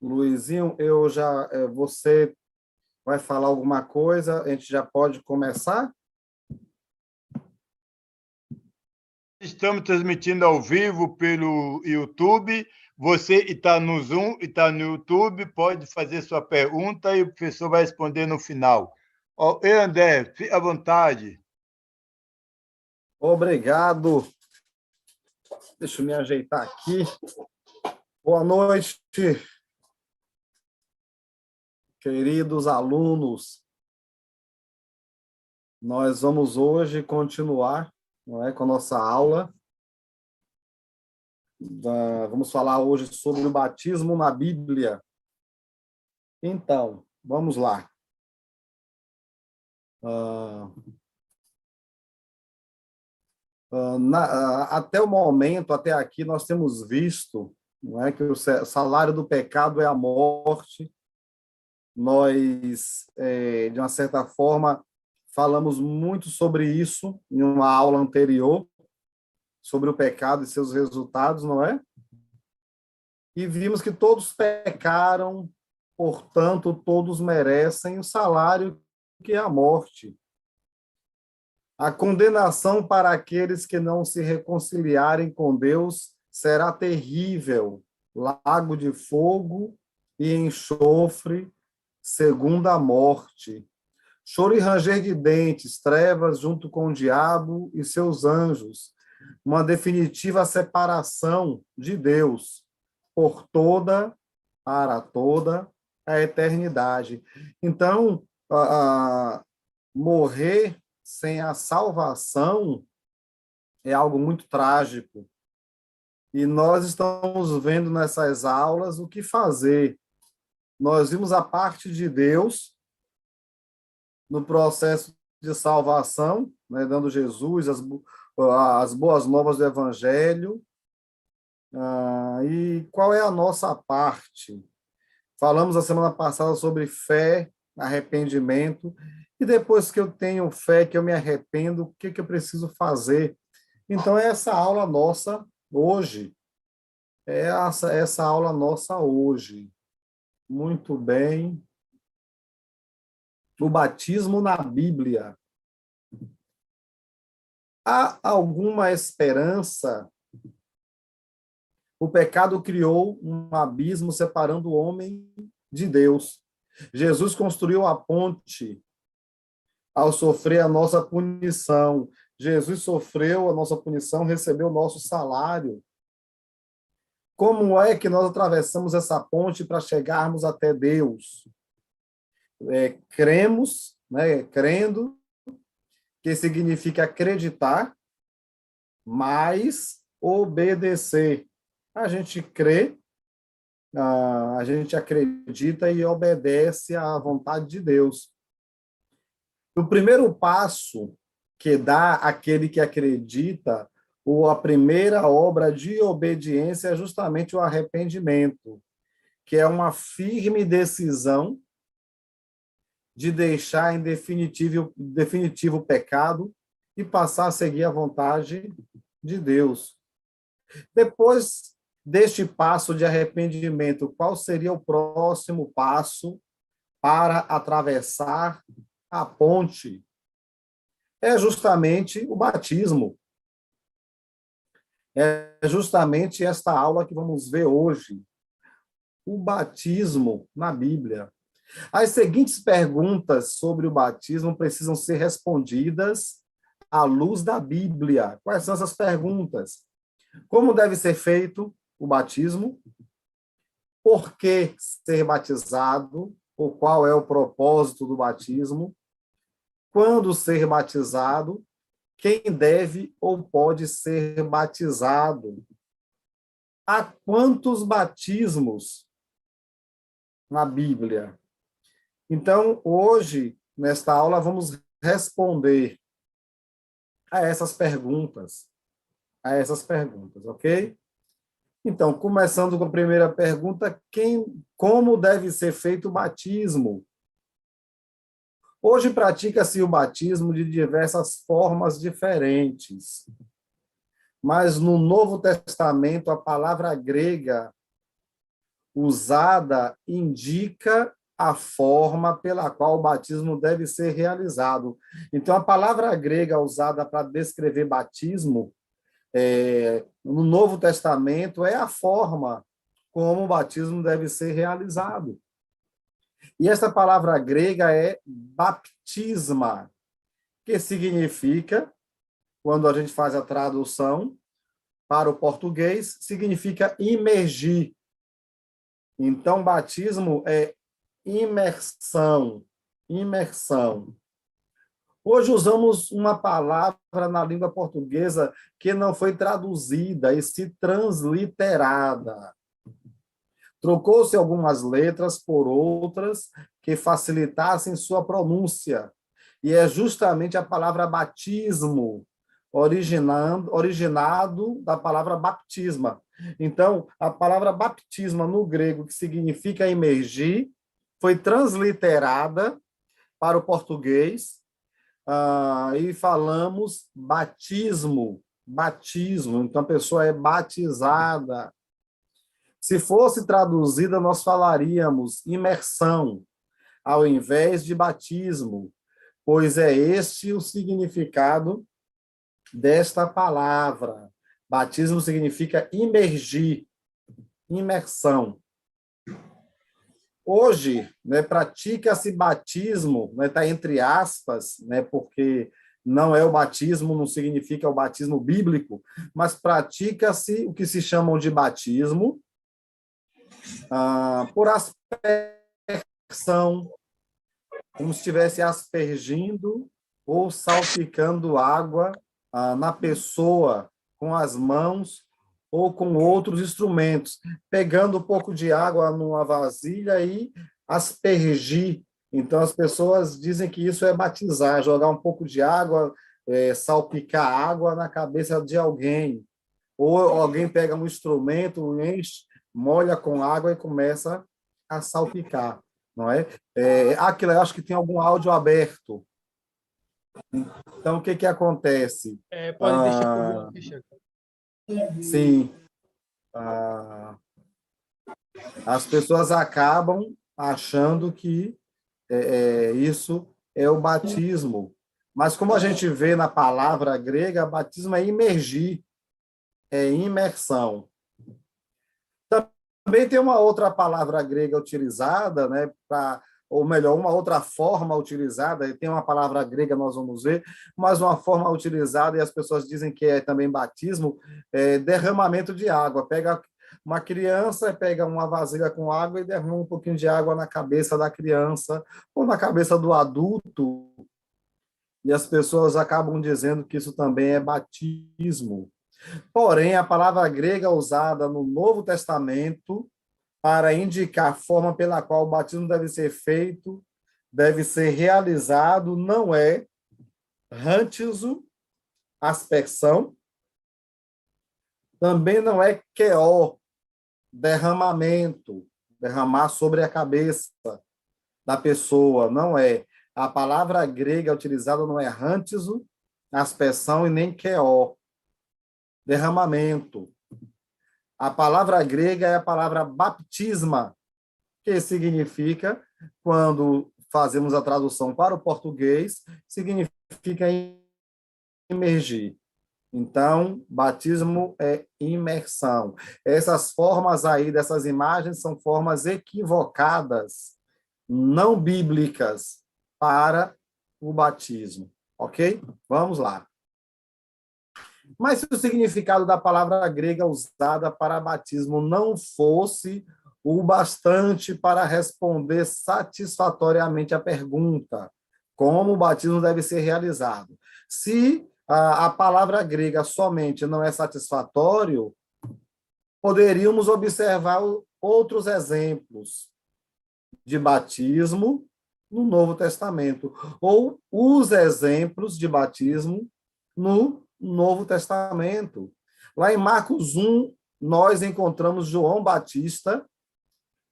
Luizinho, você vai falar alguma coisa? A gente já pode começar? Estamos transmitindo ao vivo pelo YouTube. Você está no Zoom e está no YouTube, pode fazer sua pergunta e o professor vai responder no final. Ei, André, fique à vontade. Obrigado. Deixa eu me ajeitar aqui. Boa noite, queridos alunos. Nós vamos hoje continuar, não é, com a nossa aula. Vamos falar hoje sobre o batismo na Bíblia. Então, vamos lá. Até o momento, até aqui, nós temos visto, não é, que o salário do pecado é a morte. Nós, de uma certa forma, falamos muito sobre isso em uma aula anterior, sobre o pecado e seus resultados, não é? E vimos que todos pecaram, portanto, todos merecem o salário que é a morte. A condenação para aqueles que não se reconciliarem com Deus será terrível, lago de fogo e enxofre, segunda morte. Choro e ranger de dentes, trevas junto com o diabo e seus anjos, uma definitiva separação de Deus por toda, para toda a eternidade. Então, morrer sem a salvação é algo muito trágico. E nós estamos vendo nessas aulas o que fazer. Nós vimos a parte de Deus no processo de salvação, né, dando Jesus as boas novas do Evangelho. E qual é a nossa parte? Falamos a semana passada sobre fé, arrependimento, e depois que eu tenho fé, que eu me arrependo, o que eu preciso fazer? Então, essa aula nossa hoje, essa aula nossa hoje. Muito bem. O batismo na Bíblia. Há alguma esperança? O pecado criou um abismo separando o homem de Deus. Jesus construiu a ponte ao sofrer a nossa punição. Jesus sofreu a nossa punição, recebeu o nosso salário. Como é que nós atravessamos essa ponte para chegarmos até Deus? Cremos, né, crendo, que significa acreditar, mas obedecer. A gente crê, a gente acredita e obedece à vontade de Deus. O primeiro passo que dá aquele que acredita, ou a primeira obra de obediência, é justamente o arrependimento, que é uma firme decisão de deixar em definitivo o pecado e passar a seguir a vontade de Deus. Depois deste passo de arrependimento, qual seria o próximo passo para atravessar a ponte? É justamente o batismo. É justamente esta aula que vamos ver hoje. O batismo na Bíblia. As seguintes perguntas sobre o batismo precisam ser respondidas à luz da Bíblia. Quais são essas perguntas? Como deve ser feito o batismo? Por que ser batizado? Ou qual é o propósito do batismo? Quando ser batizado? Quem deve ou pode ser batizado? Há quantos batismos na Bíblia? Então, hoje, nesta aula, vamos responder a essas perguntas. Ok? Então, começando com a primeira pergunta, como deve ser feito o batismo? Hoje pratica-se o batismo de diversas formas diferentes, mas no Novo Testamento, a palavra grega usada indica a forma pela qual o batismo deve ser realizado. Então, a palavra grega usada para descrever batismo no Novo Testamento é a forma como o batismo deve ser realizado. E essa palavra grega é baptisma, que significa, quando a gente faz a tradução para o português, significa imergir. Então, batismo é imersão, imersão. Hoje usamos uma palavra na língua portuguesa que não foi traduzida e se transliterada. Trocou-se algumas letras por outras que facilitassem sua pronúncia. E é justamente a palavra batismo, originado da palavra baptisma. Então, a palavra baptisma no grego, que significa imergir, foi transliterada para o português, e falamos batismo, batismo. Então, a pessoa é batizada. Se fosse traduzida, nós falaríamos imersão, ao invés de batismo, pois é este o significado desta palavra. Batismo significa imergir, imersão. Hoje, né, pratica-se batismo, né, tá entre aspas, né, porque não é o batismo, não significa o batismo bíblico, mas pratica-se o que se chamam de batismo por aspersão, como se estivesse aspergindo ou salpicando água na pessoa com as mãos ou com outros instrumentos, pegando um pouco de água numa vasilha e aspergir. Então, as pessoas dizem que isso é batizar, jogar um pouco de água, salpicar água na cabeça de alguém. Ou alguém pega um instrumento, enche, molha com água e começa a salpicar, não é? Aquilo, eu acho que tem algum áudio aberto. Então, o que que acontece? Pode deixar por mim, Cristiano. Sim. As pessoas acabam achando que isso é o batismo. Mas como a gente vê na palavra grega, batismo é imergir, é imersão. Também tem uma outra palavra grega utilizada, né, ou melhor, uma outra forma utilizada, tem uma palavra grega, nós vamos ver, mas uma forma utilizada, e as pessoas dizem que é também batismo, derramamento de água. Pega uma criança, pega uma vasilha com água e derrama um pouquinho de água na cabeça da criança ou na cabeça do adulto, e as pessoas acabam dizendo que isso também é batismo. Porém, a palavra grega usada no Novo Testamento para indicar a forma pela qual o batismo deve ser feito, deve ser realizado, não é rântizo, aspersão, também não é queó, derramamento, derramar sobre a cabeça da pessoa, não é. A palavra grega utilizada não é rântizo, aspersão e nem queó, derramamento. A palavra grega é a palavra baptisma, que significa, quando fazemos a tradução para o português, significa imergir. Então, batismo é imersão. Essas formas aí, dessas imagens, são formas equivocadas, não bíblicas, para o batismo. Ok? Vamos lá. Mas se o significado da palavra grega usada para batismo não fosse o bastante para responder satisfatoriamente a pergunta, como o batismo deve ser realizado? Se a palavra grega somente não é satisfatório, poderíamos observar outros exemplos de batismo no Novo Testamento, ou os exemplos de batismo no Novo Testamento. Lá em Marcos 1, nós encontramos João Batista,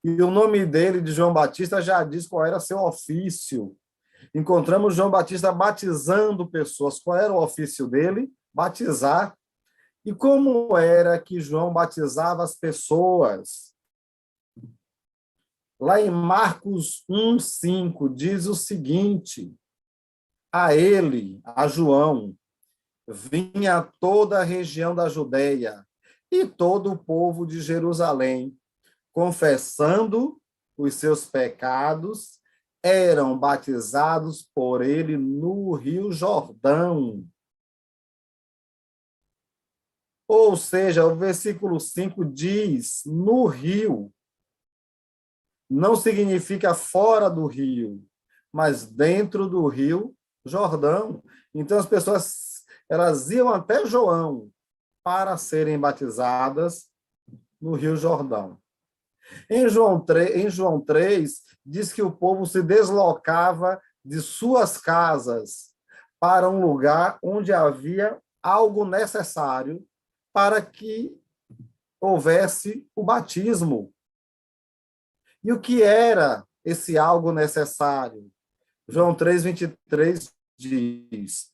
e o nome dele, de João Batista, já diz qual era seu ofício. Encontramos João Batista batizando pessoas. Qual era o ofício dele? Batizar. E como era que João batizava as pessoas? Lá em Marcos 1:5, diz o seguinte: a ele, a João, vinha toda a região da Judeia e todo o povo de Jerusalém, confessando os seus pecados, eram batizados por ele no Rio Jordão. Ou seja, o versículo 5 diz no rio. Não significa fora do rio, mas dentro do Rio Jordão. Então as pessoas elas iam até João para serem batizadas no Rio Jordão. Em João 3 diz que o povo se deslocava de suas casas para um lugar onde havia algo necessário para que houvesse o batismo. E o que era esse algo necessário? João 3:23 diz: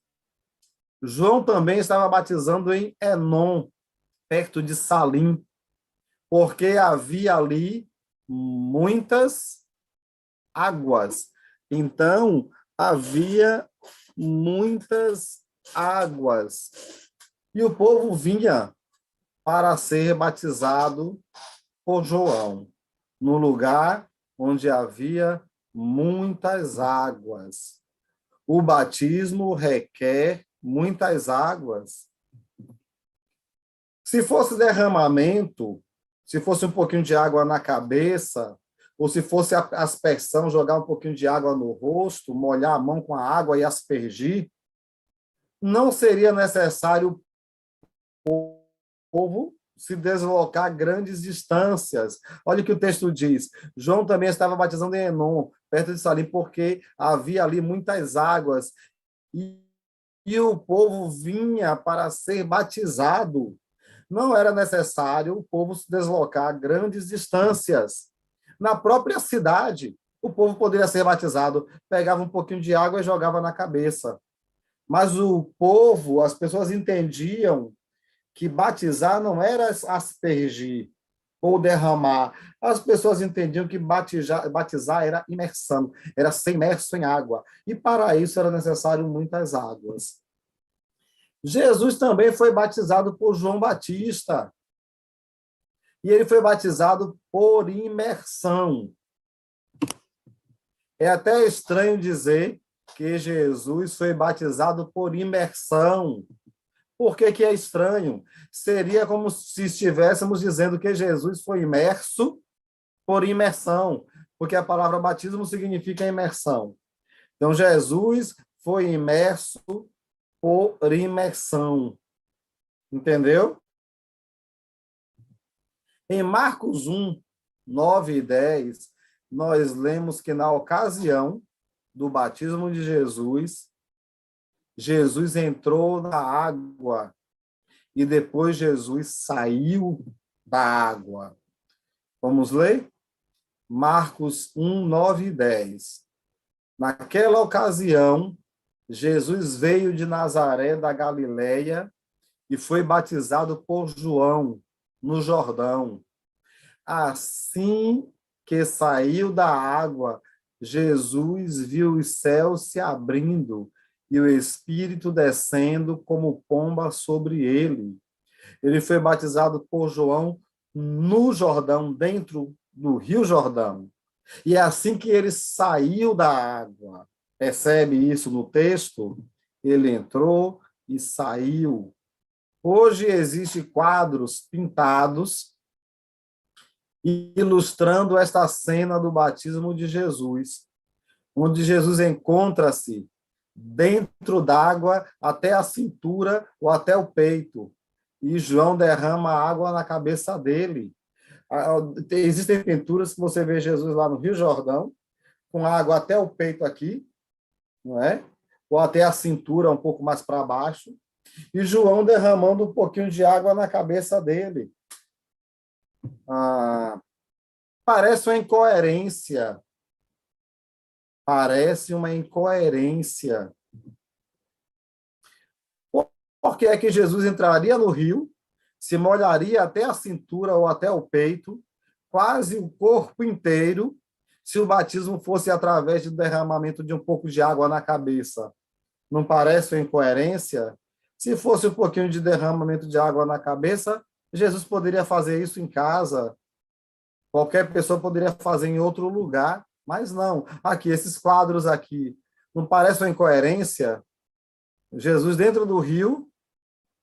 João também estava batizando em Enom, perto de Salim, porque havia ali muitas águas. Então, havia muitas águas. E o povo vinha para ser batizado por João, no lugar onde havia muitas águas. O batismo requer muitas águas. Se fosse derramamento, se fosse um pouquinho de água na cabeça, ou se fosse aspersão, jogar um pouquinho de água no rosto, molhar a mão com a água e aspergir, não seria necessário o povo se deslocar grandes distâncias. Olha o que o texto diz. João também estava batizando em Enom, perto de Salim, porque havia ali muitas águas. E o povo vinha para ser batizado. Não era necessário o povo se deslocar grandes distâncias. Na própria cidade, o povo poderia ser batizado, pegava um pouquinho de água e jogava na cabeça. Mas o povo, as pessoas entendiam que batizar não era aspergir ou derramar. As pessoas entendiam que batizar era imersão, era ser imerso em água. E para isso era necessário muitas águas. Jesus também foi batizado por João Batista. E ele foi batizado por imersão. É até estranho dizer que Jesus foi batizado por imersão. Por que que é estranho? Seria como se estivéssemos dizendo que Jesus foi imerso por imersão, porque a palavra batismo significa imersão. Então, Jesus foi imerso por imersão. Entendeu? Em Marcos 1:9 e 10, nós lemos que na ocasião do batismo de Jesus, Jesus entrou na água e depois Jesus saiu da água. Vamos ler? Marcos 1:9 e 10. Naquela ocasião, Jesus veio de Nazaré da Galileia e foi batizado por João no Jordão. Assim que saiu da água, Jesus viu os céus se abrindo e o Espírito descendo como pomba sobre ele. Ele foi batizado por João no Jordão, dentro do Rio Jordão. E é assim que ele saiu da água. Percebe isso no texto? Ele entrou e saiu. Hoje existem quadros pintados ilustrando esta cena do batismo de Jesus, onde Jesus encontra-se dentro d'água até a cintura ou até o peito, e João derrama água na cabeça dele. Existem pinturas que você vê Jesus lá no Rio Jordão, com água até o peito aqui, não é? Ou até a cintura, um pouco mais para baixo, e João derramando um pouquinho de água na cabeça dele. Parece uma incoerência. Parece uma incoerência. Por que é que Jesus entraria no rio, se molharia até a cintura ou até o peito, quase o corpo inteiro, Se o batismo fosse através do derramamento de um pouco de água na cabeça, não parece uma incoerência? Se fosse um pouquinho de derramamento de água na cabeça, Jesus poderia fazer isso em casa, qualquer pessoa poderia fazer em outro lugar, mas não. Aqui, esses quadros aqui, não parece uma incoerência? Jesus dentro do rio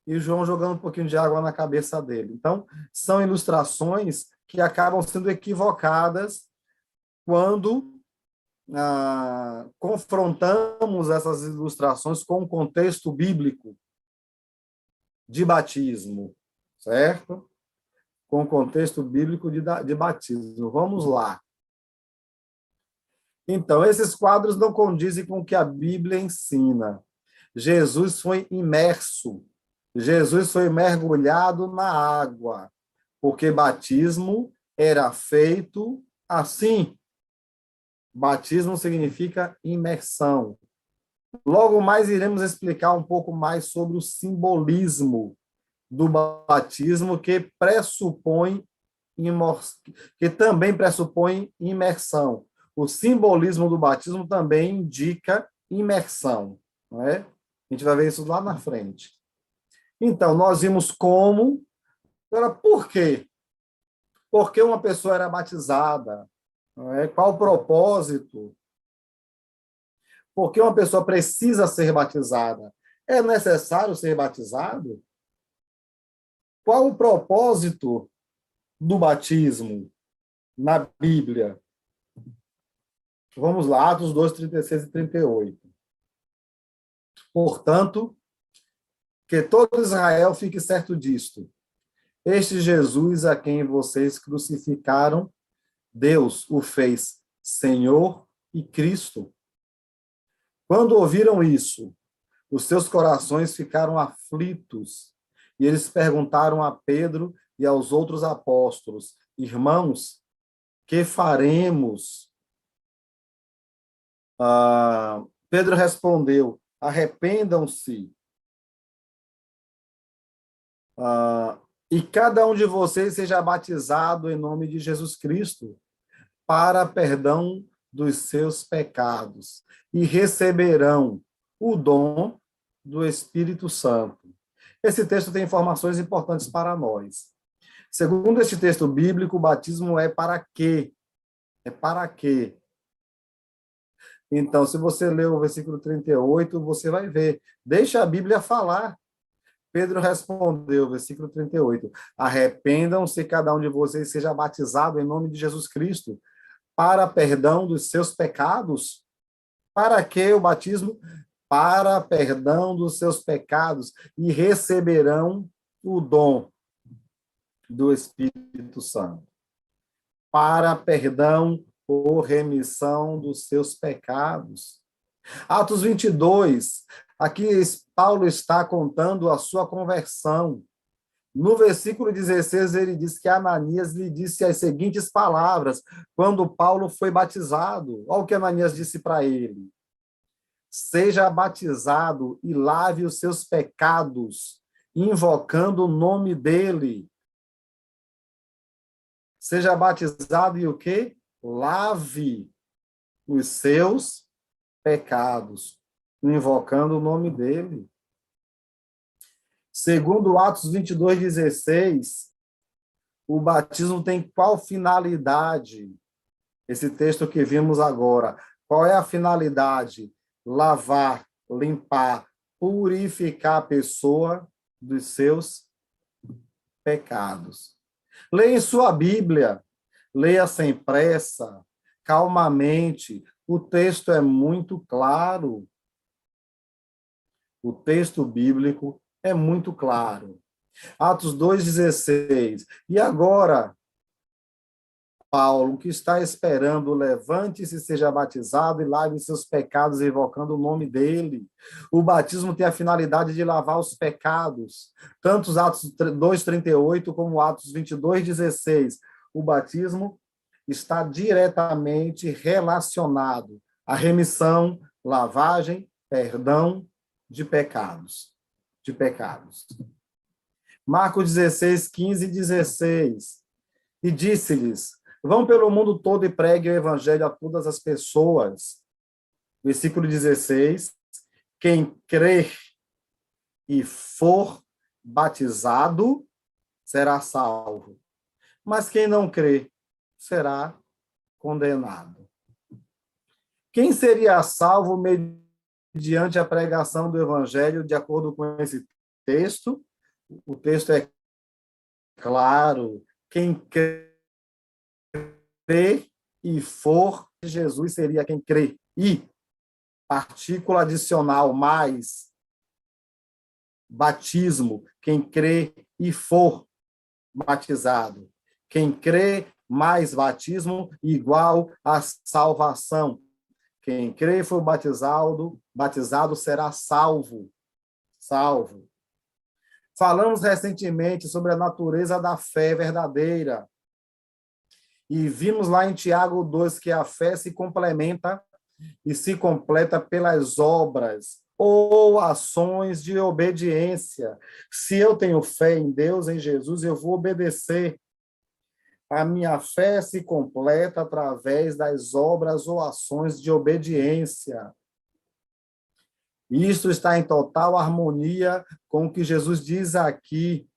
e João jogando um pouquinho de água na cabeça dele. Então, são ilustrações que acabam sendo equivocadas quando confrontamos essas ilustrações com o contexto bíblico de batismo, certo? Com o contexto bíblico de batismo. Vamos lá. Então, esses quadros não condizem com o que a Bíblia ensina. Jesus foi imerso, Jesus foi mergulhado na água, porque batismo era feito assim. Batismo significa imersão. Logo mais iremos explicar um pouco mais sobre o simbolismo do batismo que também pressupõe imersão. O simbolismo do batismo também indica imersão, não é? A gente vai ver isso lá na frente. Então, nós vimos como. Agora, por quê? Por que uma pessoa era batizada? Não é? Qual o propósito? Por que uma pessoa precisa ser batizada? É necessário ser batizado? Qual o propósito do batismo na Bíblia? Vamos lá, Atos 2, 36 e 38. Portanto, que todo Israel fique certo disto. Este Jesus a quem vocês crucificaram, Deus o fez Senhor e Cristo. Quando ouviram isso, os seus corações ficaram aflitos e eles perguntaram a Pedro e aos outros apóstolos: Irmãos, que faremos? Pedro respondeu: Arrependam-se, e cada um de vocês seja batizado em nome de Jesus Cristo para perdão dos seus pecados e receberão o dom do Espírito Santo. Esse texto tem informações importantes para nós. Segundo este texto bíblico, o batismo é para quê? É para quê? Então, se você ler o versículo 38, você vai ver. Deixa a Bíblia falar. Pedro respondeu, versículo 38, arrependam-se, cada um de vocês seja batizado em nome de Jesus Cristo, para perdão dos seus pecados. Para que o batismo? Para perdão dos seus pecados, e receberão o dom do Espírito Santo. Para perdão ou remissão dos seus pecados. Atos 22, aqui Paulo está contando a sua conversão. No versículo 16, ele diz que Ananias lhe disse as seguintes palavras, quando Paulo foi batizado. Olha o que Ananias disse para ele. Seja batizado e lave os seus pecados, invocando o nome dele. Seja batizado e o quê? Lave os seus pecados, invocando o nome dele. Segundo Atos 22, 16, o batismo tem qual finalidade? Esse texto que vimos agora. Qual é a finalidade? Lavar, limpar, purificar a pessoa dos seus pecados. Leia em sua Bíblia, leia sem pressa, calmamente. O texto é muito claro. O texto bíblico é muito claro. Atos 2,16. E agora, Paulo, que está esperando, levante-se, seja batizado e lave seus pecados, invocando o nome dele. O batismo tem a finalidade de lavar os pecados. Tanto os Atos 2,38 como Atos 22,16. O batismo está diretamente relacionado à remissão, lavagem, perdão de pecados. Marcos 16, 15 e 16. E disse-lhes: Vão pelo mundo todo e preguem o evangelho a todas as pessoas. Versículo 16. Quem crer e for batizado será salvo, mas quem não crê será condenado. Quem seria salvo mediante a pregação do evangelho, de acordo com esse texto? O texto é claro. Quem crê e for, Jesus seria quem crê. E, partícula adicional, mais batismo, quem crê e for batizado. Quem crê mais batismo igual a salvação. Quem crê e for batizado será salvo. Salvo. Falamos recentemente sobre a natureza da fé verdadeira. E vimos lá em Tiago 2 que a fé se complementa e se completa pelas obras ou ações de obediência. Se eu tenho fé em Deus, em Jesus, eu vou obedecer. A minha fé se completa através das obras ou ações de obediência. Isso está em total harmonia com o que Jesus diz aqui.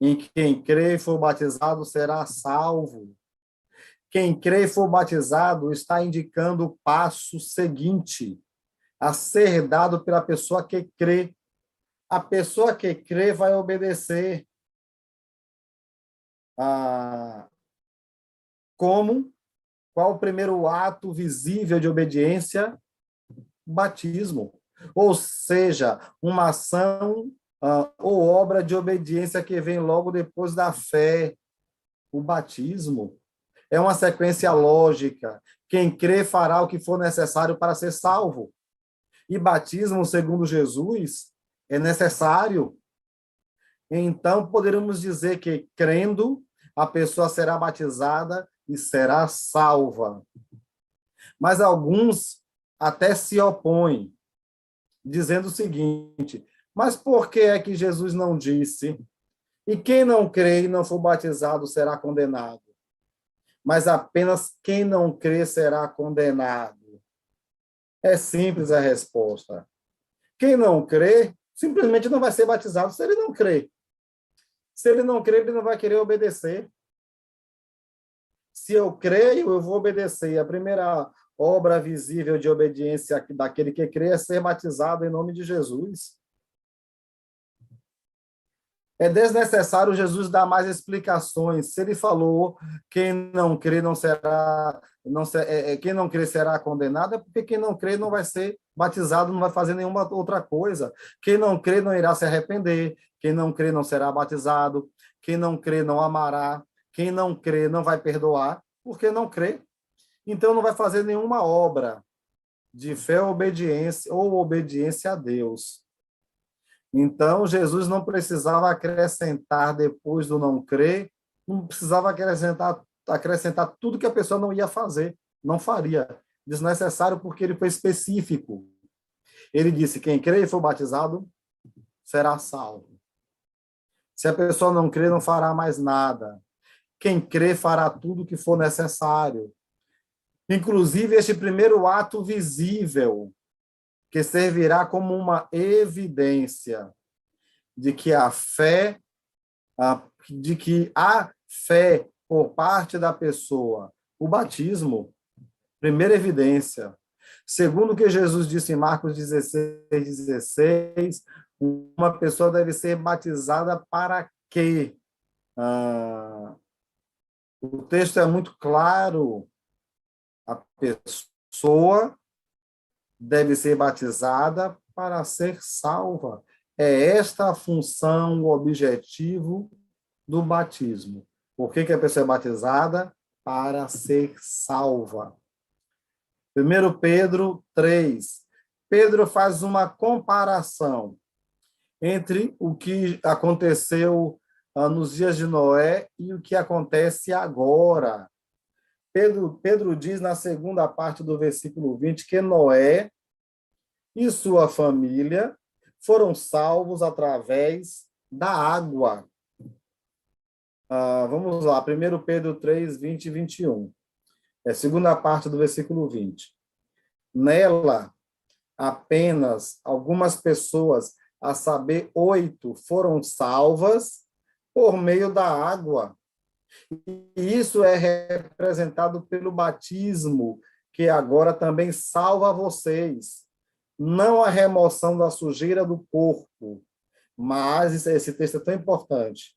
Em quem crê e for batizado será salvo. Quem crê e for batizado está indicando o passo seguinte a ser dado pela pessoa que crê. A pessoa que crê vai obedecer. Como? Qual o primeiro ato visível de obediência? Batismo. Ou seja, uma ação ou obra de obediência que vem logo depois da fé. O batismo é uma sequência lógica. Quem crê fará o que for necessário para ser salvo. E batismo, segundo Jesus, é necessário. Então, poderíamos dizer que, crendo, a pessoa será batizada e será salva. Mas alguns até se opõem, dizendo o seguinte: mas por que é que Jesus não disse? E quem não crê e não for batizado será condenado. Mas apenas quem não crê será condenado. É simples a resposta. Quem não crê, simplesmente não vai ser batizado se ele não crê. Se ele não crê, ele não vai querer obedecer. Se eu creio, eu vou obedecer. A primeira obra visível de obediência daquele que crê é ser batizado em nome de Jesus. É desnecessário Jesus dar mais explicações. Se ele falou quem não crê não será, quem não crê será condenado, é porque quem não crê não vai ser batizado, não vai fazer nenhuma outra coisa. Quem não crê não irá se arrepender. Quem não crê não será batizado. Quem não crê não amará. Quem não crê não vai perdoar, porque não crê. Então não vai fazer nenhuma obra de fé ou obediência a Deus. Então, Jesus não precisava acrescentar depois do não crer, não precisava acrescentar tudo que a pessoa não ia fazer, não faria. Desnecessário porque ele foi específico. Ele disse: quem crê e for batizado será salvo. Se a pessoa não crer, não fará mais nada. Quem crê fará tudo o que for necessário. Inclusive, este primeiro ato visível, que servirá como uma evidência de que a fé por parte da pessoa, o batismo, primeira evidência. Segundo o que Jesus disse em Marcos 16, uma pessoa deve ser batizada para quê? O texto é muito claro. A pessoa deve ser batizada para ser salva. É esta a função, o objetivo do batismo. Por que a pessoa é batizada? Para ser salva. 1 Pedro 3. Pedro faz uma comparação entre o que aconteceu nos dias de Noé e o que acontece agora. Pedro diz na segunda parte do versículo 20 que Noé e sua família foram salvos através da água. Vamos lá, 1 Pedro 3, 20 e 21. É a segunda parte do versículo 20. Nela, apenas algumas pessoas, a saber, 8, foram salvas por meio da água. E isso é representado pelo batismo, que agora também salva vocês. Não a remoção da sujeira do corpo, mas esse texto é tão importante.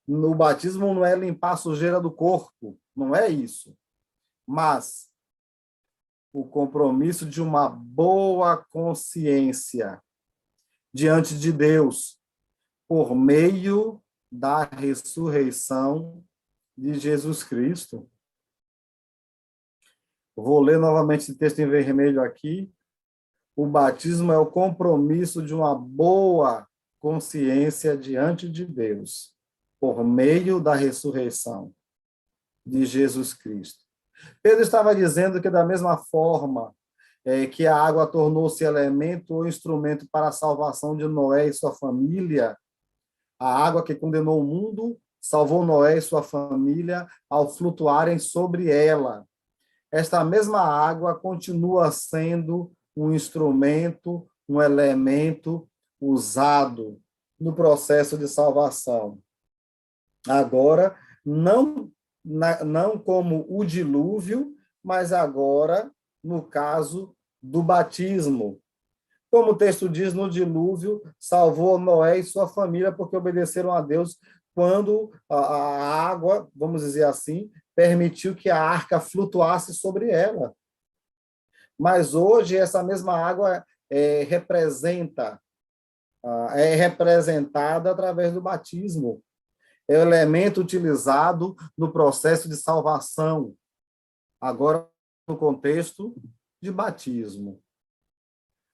No batismo não é limpar a sujeira do corpo, não é isso. Mas o compromisso de uma boa consciência diante de Deus, por meio da ressurreição de Jesus Cristo. Vou ler novamente esse texto em vermelho aqui. O batismo é o compromisso de uma boa consciência diante de Deus, por meio da ressurreição de Jesus Cristo. Pedro estava dizendo que, da mesma forma que a água tornou-se elemento ou instrumento para a salvação de Noé e sua família, a água que condenou o mundo salvou Noé e sua família ao flutuarem sobre ela. Esta mesma água continua sendo um instrumento, um elemento usado no processo de salvação. Agora, não como o dilúvio, mas agora no caso do batismo. Como o texto diz, no dilúvio salvou Noé e sua família porque obedeceram a Deus quando a água, vamos dizer assim, permitiu que a arca flutuasse sobre ela. Mas hoje essa mesma água é representada através do batismo. É o elemento utilizado no processo de salvação. Agora, no contexto de batismo.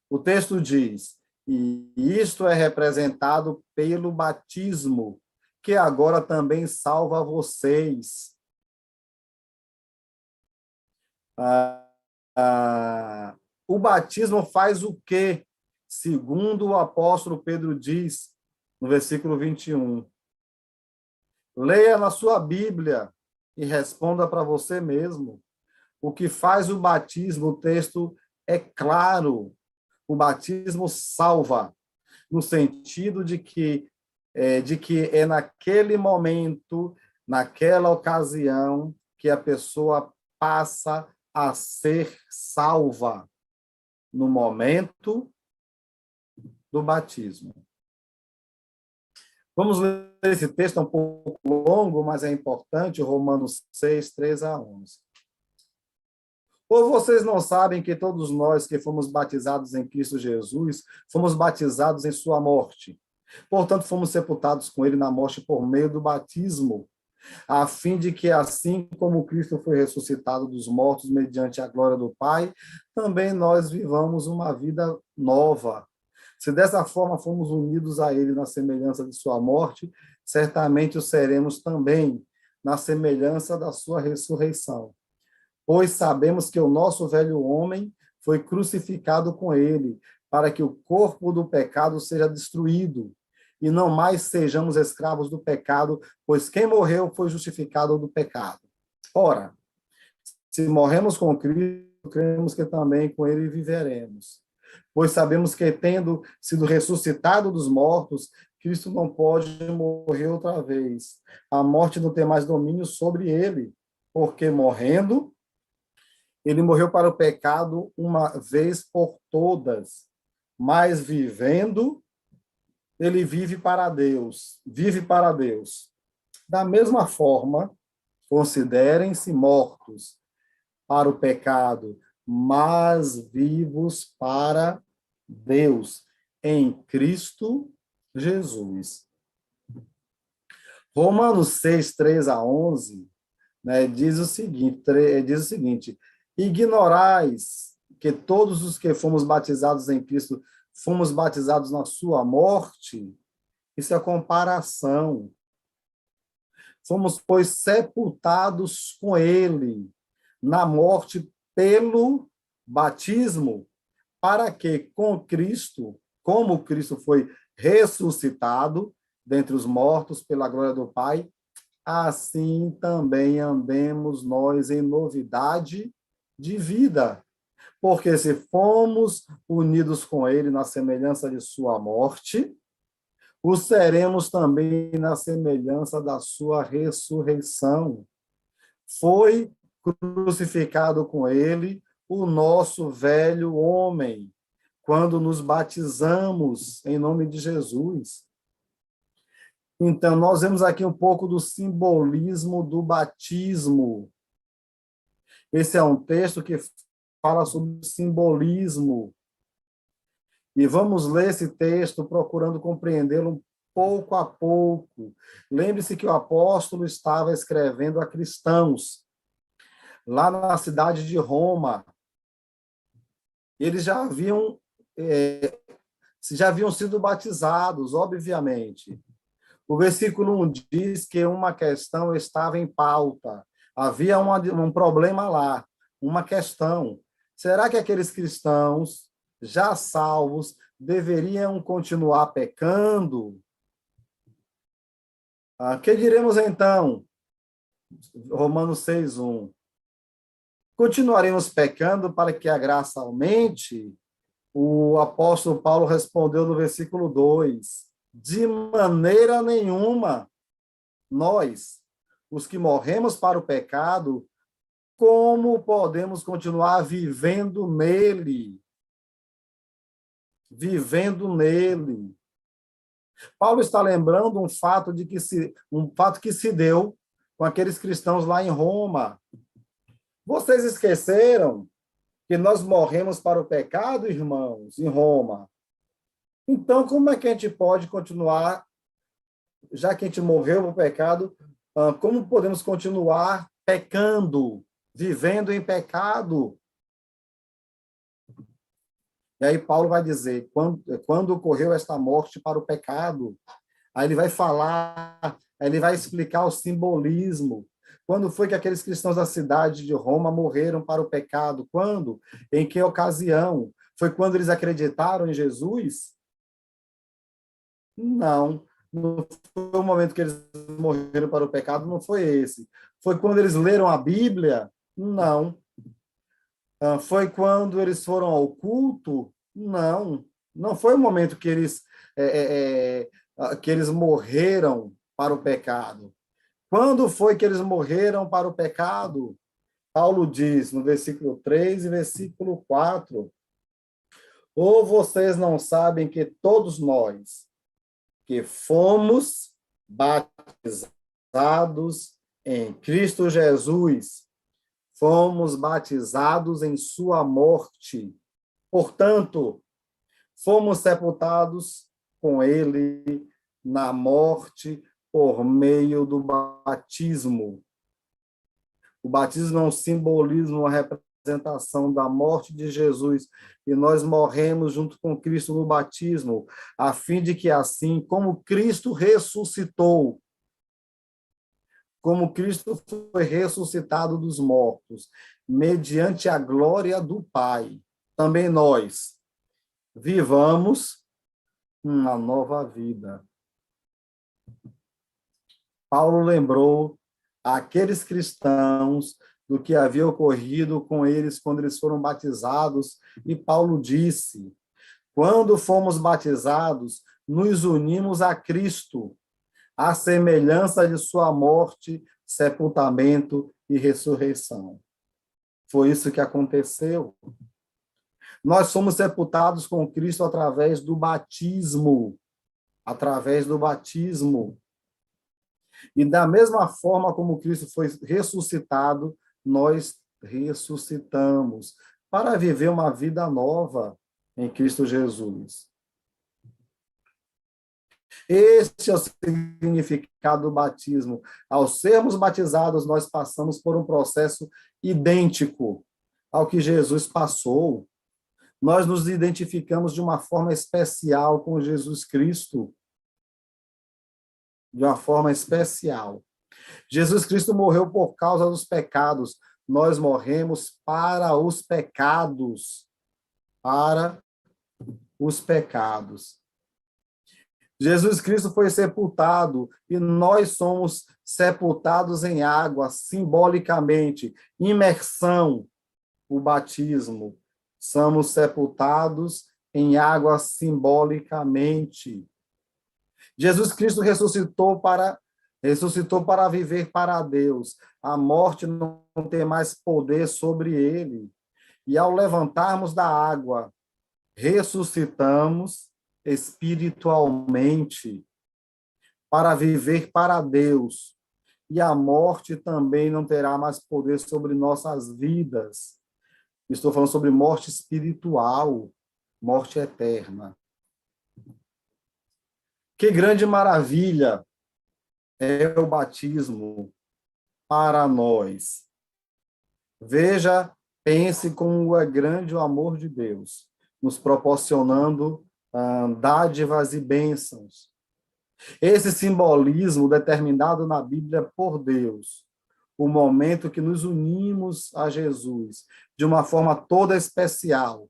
O texto diz, e isto é representado pelo batismo, que agora também salva vocês. O batismo faz o quê? Segundo o apóstolo Pedro diz, no versículo 21. Leia na sua Bíblia e responda para você mesmo. O que faz o batismo, o texto é claro. O batismo salva, no sentido de que é naquele momento, naquela ocasião, que a pessoa passa a ser salva, no momento do batismo. Vamos ler esse texto, é um pouco longo, mas é importante, Romanos 6, 3 a 11. Ou vocês não sabem que todos nós que fomos batizados em Cristo Jesus, fomos batizados em sua morte. Portanto, fomos sepultados com ele na morte por meio do batismo, a fim de que, assim como Cristo foi ressuscitado dos mortos mediante a glória do Pai, também nós vivamos uma vida nova. Se dessa forma fomos unidos a ele na semelhança de sua morte, certamente o seremos também na semelhança da sua ressurreição. Pois sabemos que o nosso velho homem foi crucificado com ele, para que o corpo do pecado seja destruído, e não mais sejamos escravos do pecado, pois quem morreu foi justificado do pecado. Ora, se morremos com Cristo, cremos que também com ele viveremos. Pois sabemos que, tendo sido ressuscitado dos mortos, Cristo não pode morrer outra vez. A morte não tem mais domínio sobre ele, porque morrendo, ele morreu para o pecado uma vez por todas, mas vivendo, ele vive para Deus. Da mesma forma, considerem-se mortos para o pecado, mas vivos para Deus, em Cristo Jesus. Romanos 6, 3 a 11, diz o seguinte: ignorais que todos os que fomos batizados em Cristo fomos batizados na sua morte? Isso é comparação. Fomos, pois, sepultados com ele na morte pelo batismo, para que com Cristo, como Cristo foi ressuscitado dentre os mortos pela glória do Pai, assim também andemos nós em novidade de vida. Porque se fomos unidos com ele na semelhança de sua morte, o seremos também na semelhança da sua ressurreição. Foi crucificado com ele o nosso velho homem, quando nos batizamos em nome de Jesus. Então, nós vemos aqui um pouco do simbolismo do batismo. Esse é um texto que fala sobre simbolismo. E vamos ler esse texto procurando compreendê-lo pouco a pouco. Lembre-se que o apóstolo estava escrevendo a cristãos, lá na cidade de Roma. Eles já haviam sido batizados, obviamente. O versículo 1 diz que uma questão estava em pauta. Havia um problema lá, uma questão. Será que aqueles cristãos, já salvos, deveriam continuar pecando? Que diremos então? Romanos 6:1. Continuaremos pecando para que a graça aumente? O apóstolo Paulo respondeu no versículo 2: de maneira nenhuma. Nós, os que morremos para o pecado, como podemos continuar vivendo nele? Vivendo nele. Paulo está lembrando um fato que se deu com aqueles cristãos lá em Roma. Vocês esqueceram que nós morremos para o pecado, irmãos, em Roma? Então, como é que a gente pode continuar, já que a gente morreu para o pecado, como podemos continuar pecando, vivendo em pecado? E aí Paulo vai dizer, quando ocorreu esta morte para o pecado, aí ele vai falar, aí ele vai explicar o simbolismo. Quando foi que aqueles cristãos da cidade de Roma morreram para o pecado? Quando? Em que ocasião? Foi quando eles acreditaram em Jesus? Não. Não foi o momento que eles morreram para o pecado, não foi esse. Foi quando eles leram a Bíblia? Não. Foi quando eles foram ao culto? Não. Não foi o momento que eles morreram para o pecado. Quando foi que eles morreram para o pecado? Paulo diz no versículo 3 e versículo 4: ou vocês não sabem que todos nós que fomos batizados em Cristo Jesus, fomos batizados em sua morte. Portanto, fomos sepultados com ele na morte por meio do batismo. O batismo é um simbolismo, uma representação da morte de Jesus, e nós morremos junto com Cristo no batismo, a fim de que assim, como Cristo ressuscitou, como Cristo foi ressuscitado dos mortos, mediante a glória do Pai, também nós vivamos uma nova vida. Paulo lembrou àqueles cristãos do que havia ocorrido com eles quando eles foram batizados, e Paulo disse: quando fomos batizados, nos unimos a Cristo, à semelhança de sua morte, sepultamento e ressurreição. Foi isso que aconteceu. Nós somos sepultados com Cristo através do batismo. Através do batismo. E da mesma forma como Cristo foi ressuscitado, nós ressuscitamos para viver uma vida nova em Cristo Jesus. Este é o significado do batismo. Ao sermos batizados, nós passamos por um processo idêntico ao que Jesus passou. Nós nos identificamos de uma forma especial com Jesus Cristo. De uma forma especial. Jesus Cristo morreu por causa dos pecados. Nós morremos para os pecados. Para os pecados. Jesus Cristo foi sepultado e nós somos sepultados em água, simbolicamente. Imersão, o batismo. Somos sepultados em água simbolicamente. Jesus Cristo ressuscitou para viver para Deus. A morte não tem mais poder sobre ele. E ao levantarmos da água, ressuscitamos espiritualmente para viver para Deus. E a morte também não terá mais poder sobre nossas vidas. Estou falando sobre morte espiritual, morte eterna. Que grande maravilha é o batismo para nós. Veja, pense como é grande o amor de Deus, nos proporcionando dádivas e bênçãos. Esse simbolismo determinado na Bíblia por Deus, o momento que nos unimos a Jesus de uma forma toda especial,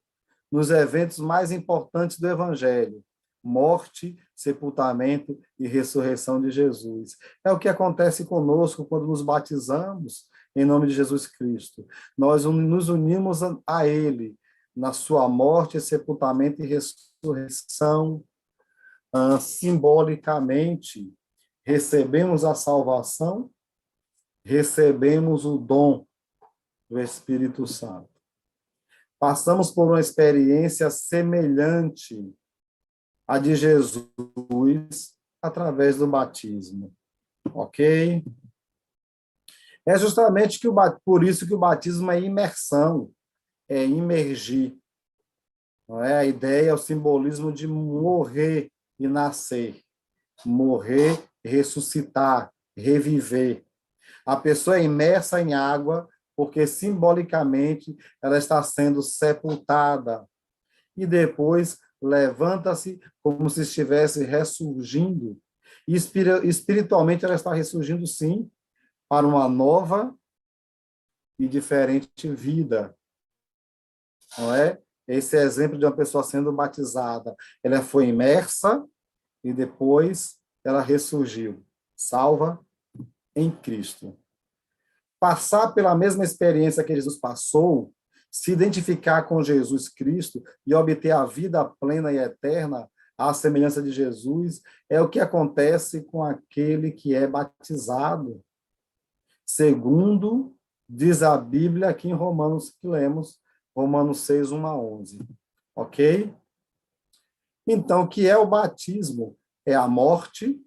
nos eventos mais importantes do Evangelho, morte, sepultamento e ressurreição de Jesus. É o que acontece conosco quando nos batizamos em nome de Jesus Cristo. Nós nos unimos a Ele na sua morte, sepultamento e ressurreição. Simbolicamente, recebemos a salvação, recebemos o dom do Espírito Santo. Passamos por uma experiência semelhante à de Jesus através do batismo. Ok? É justamente por isso que o batismo é imersão, é imergir. Não é? A ideia é o simbolismo de morrer e nascer. Morrer, ressuscitar, reviver. A pessoa é imersa em água porque simbolicamente ela está sendo sepultada e depois levanta-se como se estivesse ressurgindo. E espiritualmente ela está ressurgindo, sim, para uma nova e diferente vida. Não é? Esse é exemplo de uma pessoa sendo batizada. Ela foi imersa e depois ela ressurgiu, salva em Cristo. Passar pela mesma experiência que Jesus passou, se identificar com Jesus Cristo e obter a vida plena e eterna, à semelhança de Jesus, é o que acontece com aquele que é batizado. Segundo diz a Bíblia aqui em Romanos, que lemos, Romanos 6, 1 a 11. Ok? Então, o que é o batismo? É a morte,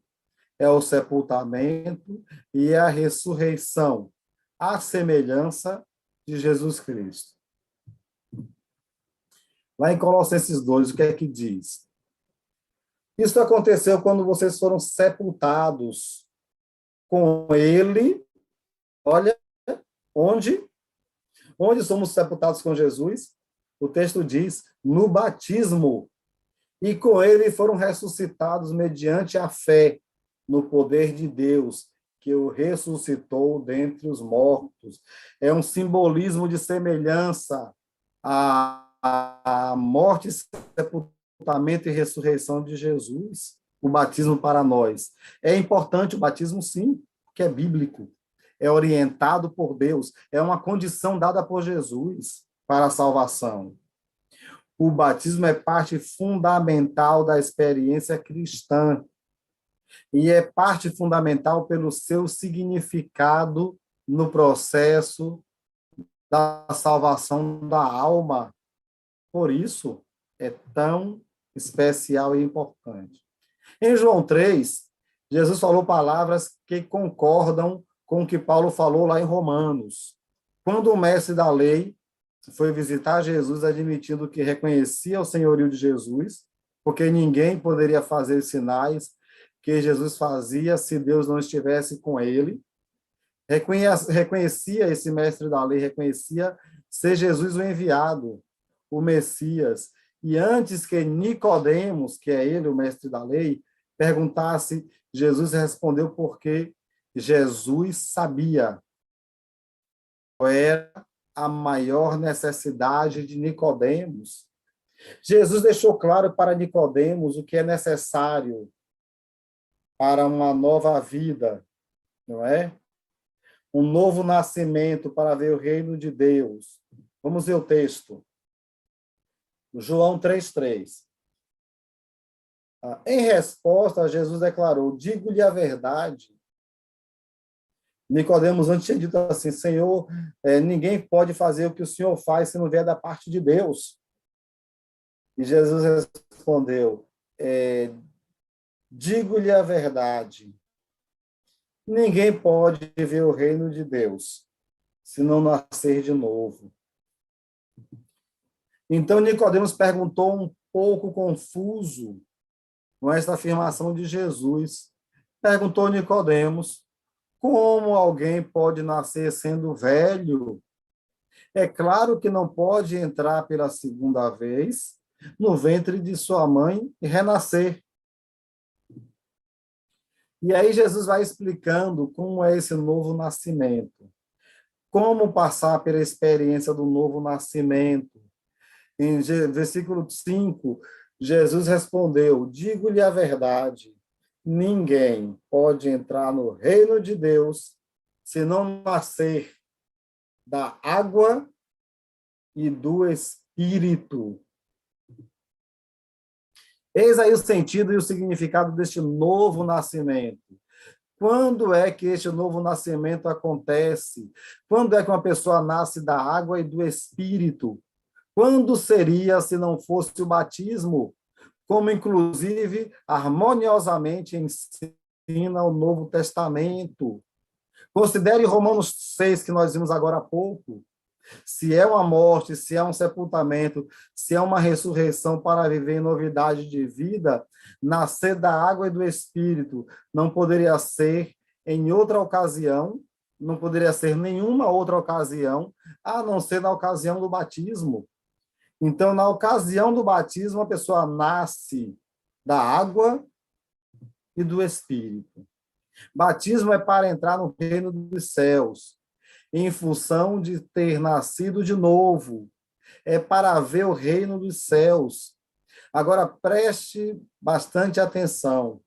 é o sepultamento e é a ressurreição, à semelhança de Jesus Cristo. Lá em Colossenses 2, o que é que diz? Isso aconteceu quando vocês foram sepultados com ele. Olha, onde? Onde somos sepultados com Jesus? O texto diz, no batismo. E com ele foram ressuscitados mediante a fé no poder de Deus, que o ressuscitou dentre os mortos. É um simbolismo de semelhança à morte, sepultamento e ressurreição de Jesus, o batismo para nós. É importante o batismo, sim, porque é bíblico, é orientado por Deus, é uma condição dada por Jesus para a salvação. O batismo é parte fundamental da experiência cristã e é parte fundamental pelo seu significado no processo da salvação da alma. Por isso, é tão especial e importante. Em João 3, Jesus falou palavras que concordam com o que Paulo falou lá em Romanos. Quando o mestre da lei foi visitar Jesus, admitindo que reconhecia o senhorio de Jesus, porque ninguém poderia fazer sinais que Jesus fazia se Deus não estivesse com ele. Reconhecia esse mestre da lei, reconhecia ser Jesus o enviado, o Messias. E antes que Nicodemos, que é ele, o mestre da lei, perguntasse, Jesus respondeu porque Jesus sabia qual era a maior necessidade de Nicodemos. Jesus deixou claro para Nicodemos o que é necessário para uma nova vida, não é? Um novo nascimento para ver o reino de Deus. Vamos ver o texto. João 3:3. Em resposta, Jesus declarou: digo-lhe a verdade. Nicodemos antes tinha dito assim: Senhor, ninguém pode fazer o que o Senhor faz se não vier da parte de Deus. E Jesus respondeu: digo-lhe a verdade. Ninguém pode ver o reino de Deus se não nascer de novo. Então Nicodemos perguntou um pouco confuso com esta afirmação de Jesus. Perguntou Nicodemos: como alguém pode nascer sendo velho? É claro que não pode entrar pela segunda vez no ventre de sua mãe e renascer. E aí Jesus vai explicando como é esse novo nascimento, como passar pela experiência do novo nascimento. Em versículo 5, Jesus respondeu: digo-lhe a verdade, ninguém pode entrar no reino de Deus se não nascer da água e do Espírito. Eis aí o sentido e o significado deste novo nascimento. Quando é que este novo nascimento acontece? Quando é que uma pessoa nasce da água e do Espírito? Quando seria se não fosse o batismo? Como, inclusive, harmoniosamente ensina o Novo Testamento. Considere Romanos 6, que nós vimos agora há pouco. Se é uma morte, se é um sepultamento, se é uma ressurreição para viver em novidade de vida, nascer da água e do Espírito não poderia ser em outra ocasião, não poderia ser nenhuma outra ocasião, a não ser na ocasião do batismo. Então, na ocasião do batismo, a pessoa nasce da água e do Espírito. Batismo é para entrar no reino dos céus, em função de ter nascido de novo. É para ver o reino dos céus. Agora, preste bastante atenção.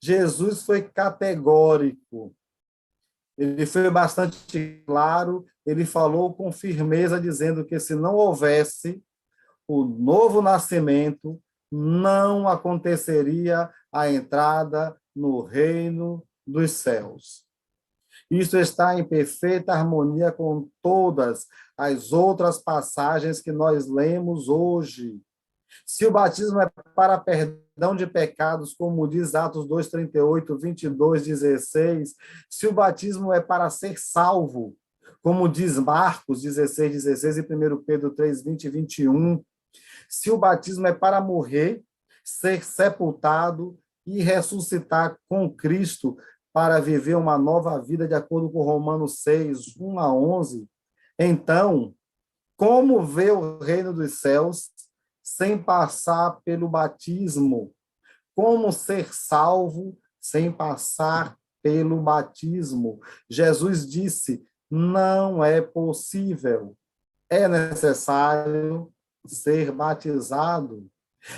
Jesus foi categórico. Ele foi bastante claro, ele falou com firmeza, dizendo que se não houvesse o novo nascimento, não aconteceria a entrada no reino dos céus. Isso está em perfeita harmonia com todas as outras passagens que nós lemos hoje. Se o batismo é para perdão de pecados, como diz Atos 2:38, 22:16, se o batismo é para ser salvo, como diz Marcos 16:16 e 1 Pedro 3:20 e 21, se o batismo é para morrer, ser sepultado e ressuscitar com Cristo para viver uma nova vida, de acordo com Romanos 6, 1 a 11, então, como ver o reino dos céus sem passar pelo batismo? Como ser salvo sem passar pelo batismo? Jesus disse: não é possível, é necessário ser batizado.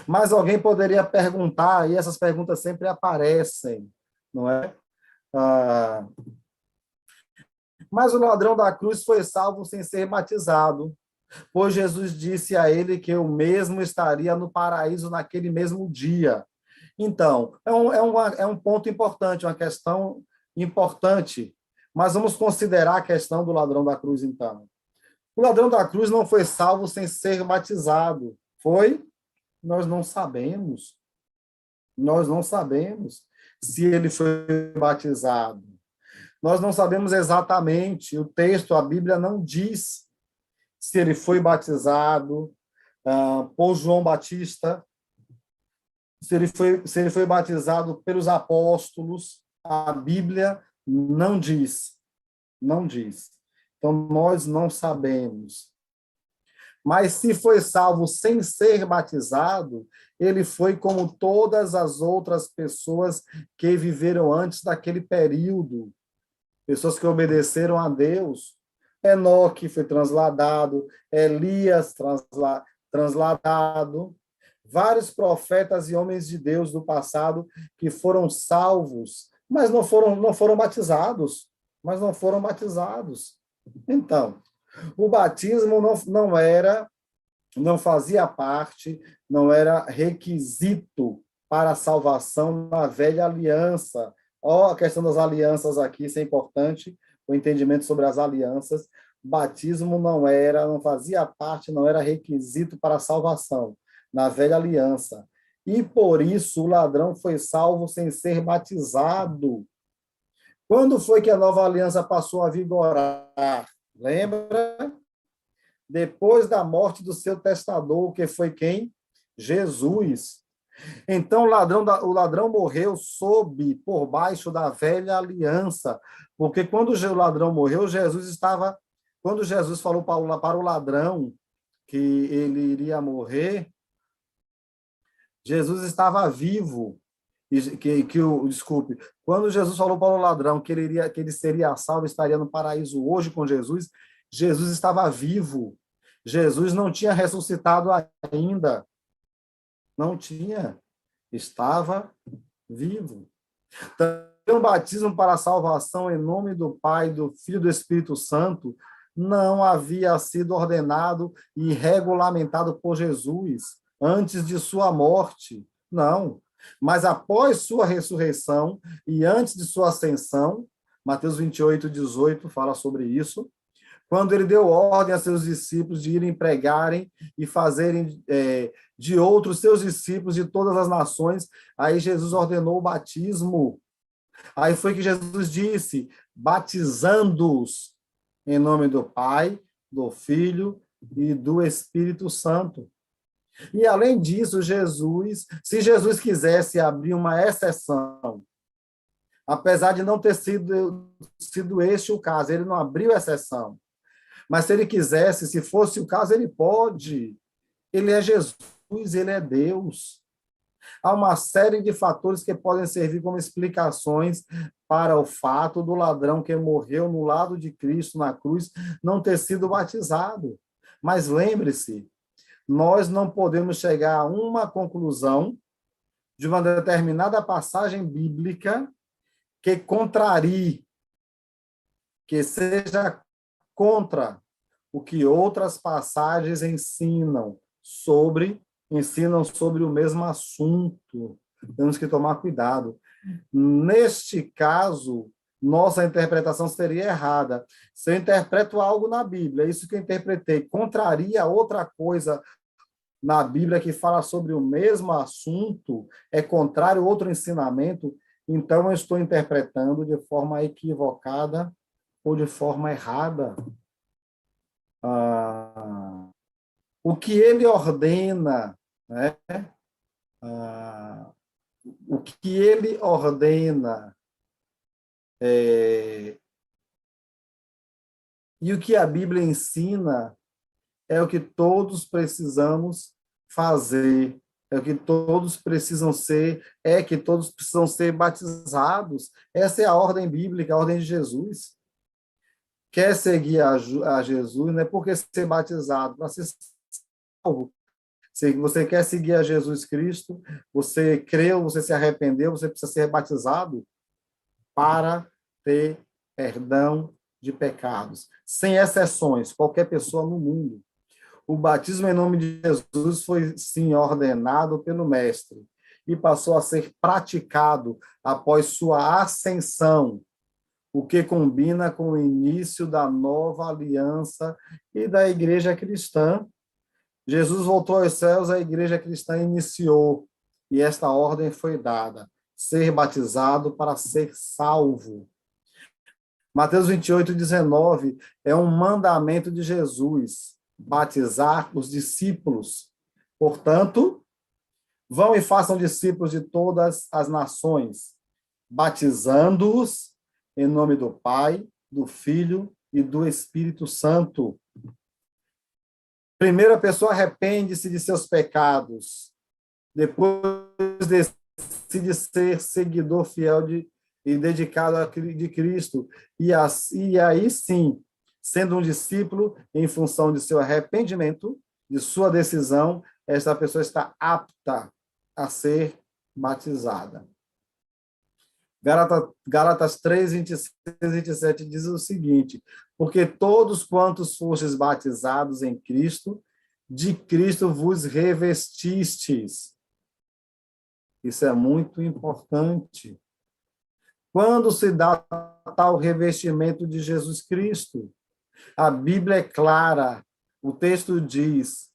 Mas alguém poderia perguntar, e essas perguntas sempre aparecem, não é? Mas o ladrão da cruz foi salvo sem ser batizado, pois Jesus disse a ele que eu mesmo estaria no paraíso naquele mesmo dia. Então, é um ponto importante, uma questão importante, mas vamos considerar a questão do ladrão da cruz, então. O ladrão da cruz não foi salvo sem ser batizado. Foi? Nós não sabemos. Nós não sabemos se ele foi batizado. Nós não sabemos exatamente. O texto, a Bíblia não diz se ele foi batizado por João Batista, se ele foi batizado pelos apóstolos. A Bíblia não diz. Não diz. Então, nós não sabemos. Mas se foi salvo sem ser batizado, ele foi como todas as outras pessoas que viveram antes daquele período. Pessoas que obedeceram a Deus. Enoque foi transladado, Elias transladado, vários profetas e homens de Deus do passado que foram salvos, mas não foram batizados. Mas não foram batizados. Então, o batismo não fazia parte, não era requisito para a salvação na velha aliança. Ó, a questão das alianças aqui, isso é importante, o entendimento sobre as alianças. Batismo não fazia parte, não era requisito para a salvação na velha aliança. E por isso o ladrão foi salvo sem ser batizado. Quando foi que a nova aliança passou a vigorar? Lembra? Depois da morte do seu testador, que foi quem? Jesus. Então, o ladrão morreu por baixo da velha aliança, porque quando o ladrão morreu, quando Jesus falou para o ladrão que ele iria morrer, Jesus estava vivo. Desculpe, quando Jesus falou para o ladrão que ele seria salvo, estaria no paraíso hoje com Jesus, Jesus estava vivo. Jesus não tinha ressuscitado ainda. Não tinha. Estava vivo. Então, o batismo para a salvação em nome do Pai, do Filho e do Espírito Santo não havia sido ordenado e regulamentado por Jesus antes de sua morte. Não. Mas após sua ressurreição e antes de sua ascensão, Mateus 28, 18 fala sobre isso, quando ele deu ordem a seus discípulos de irem pregarem e fazerem de outros seus discípulos de todas as nações, aí Jesus ordenou o batismo. Aí foi que Jesus disse, batizando-os em nome do Pai, do Filho e do Espírito Santo. E, além disso, se Jesus quisesse abrir uma exceção, apesar de não ter sido este o caso, ele não abriu exceção. Mas se ele quisesse, se fosse o caso, ele pode. Ele é Jesus, ele é Deus. Há uma série de fatores que podem servir como explicações para o fato do ladrão que morreu no lado de Cristo na cruz não ter sido batizado. Mas lembre-se, nós não podemos chegar a uma conclusão de uma determinada passagem bíblica que contrarie, que seja contra o que outras passagens ensinam sobre o mesmo assunto. Temos que tomar cuidado. Neste caso, nossa interpretação seria errada. Se eu interpreto algo na Bíblia, isso que eu interpretei contraria outra coisa na Bíblia que fala sobre o mesmo assunto, é contrário a outro ensinamento, então eu estou interpretando de forma equivocada ou de forma errada. O que ele ordena, né? O que ele ordena e o que a Bíblia ensina é o que todos precisamos fazer, é o que todos precisam ser, que todos precisam ser batizados. Essa é a ordem bíblica, a ordem de Jesus. Quer seguir a Jesus, não é porque ser batizado, para ser salvo. Se você quer seguir a Jesus Cristo, você creu, você se arrependeu, você precisa ser batizado para ter perdão de pecados. Sem exceções, qualquer pessoa no mundo. O batismo em nome de Jesus foi, sim, ordenado pelo Mestre e passou a ser praticado após sua ascensão, o que combina com o início da nova aliança e da igreja cristã. Jesus voltou aos céus, a igreja cristã iniciou, e esta ordem foi dada: ser batizado para ser salvo. Mateus 28, 19 é um mandamento de Jesus, batizar os discípulos. Portanto, vão e façam discípulos de todas as nações, batizando-os em nome do Pai, do Filho e do Espírito Santo. Primeiro, a pessoa arrepende-se de seus pecados. Depois, decide ser seguidor fiel e dedicado de Cristo. E aí sim, sendo um discípulo, em função de seu arrependimento, de sua decisão, essa pessoa está apta a ser batizada. Gálatas 3, 26 e 27 diz o seguinte: porque todos quantos fostes batizados em Cristo, de Cristo vos revestistes. Isso é muito importante. Quando se dá tal revestimento de Jesus Cristo? A Bíblia é clara. O texto diz: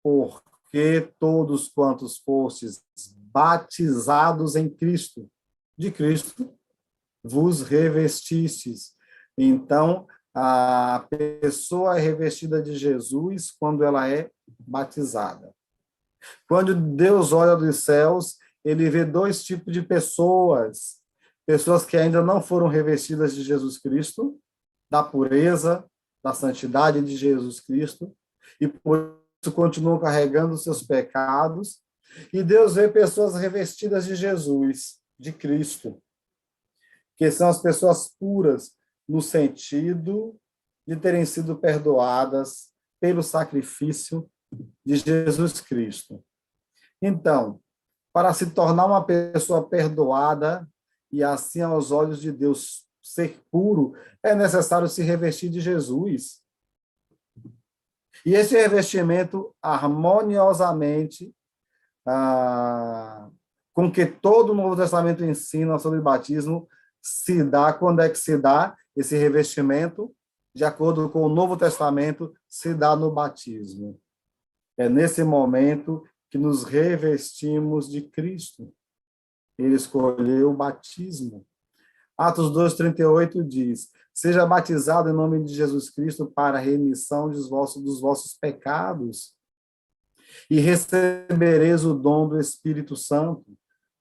porque todos quantos fostes batizados em Cristo, de Cristo, vos revestistes. Então, a pessoa é revestida de Jesus quando ela é batizada. Quando Deus olha dos céus, ele vê dois tipos de pessoas: pessoas que ainda não foram revestidas de Jesus Cristo, da pureza, da santidade de Jesus Cristo, e por isso continuam carregando os seus pecados. E Deus vê pessoas revestidas de Jesus, de Cristo, que são as pessoas puras, no sentido de terem sido perdoadas pelo sacrifício de Jesus Cristo. Então, para se tornar uma pessoa perdoada e assim aos olhos de Deus ser puro, é necessário se revestir de Jesus. E esse revestimento harmoniosamente com que todo o Novo Testamento ensina sobre batismo se dá. Quando é que se dá esse revestimento? De acordo com o Novo Testamento, se dá no batismo. É nesse momento que nos revestimos de Cristo. Ele escolheu o batismo. Atos 2,38 diz: seja batizado em nome de Jesus Cristo para a remissão dos vossos pecados, e recebereis o dom do Espírito Santo,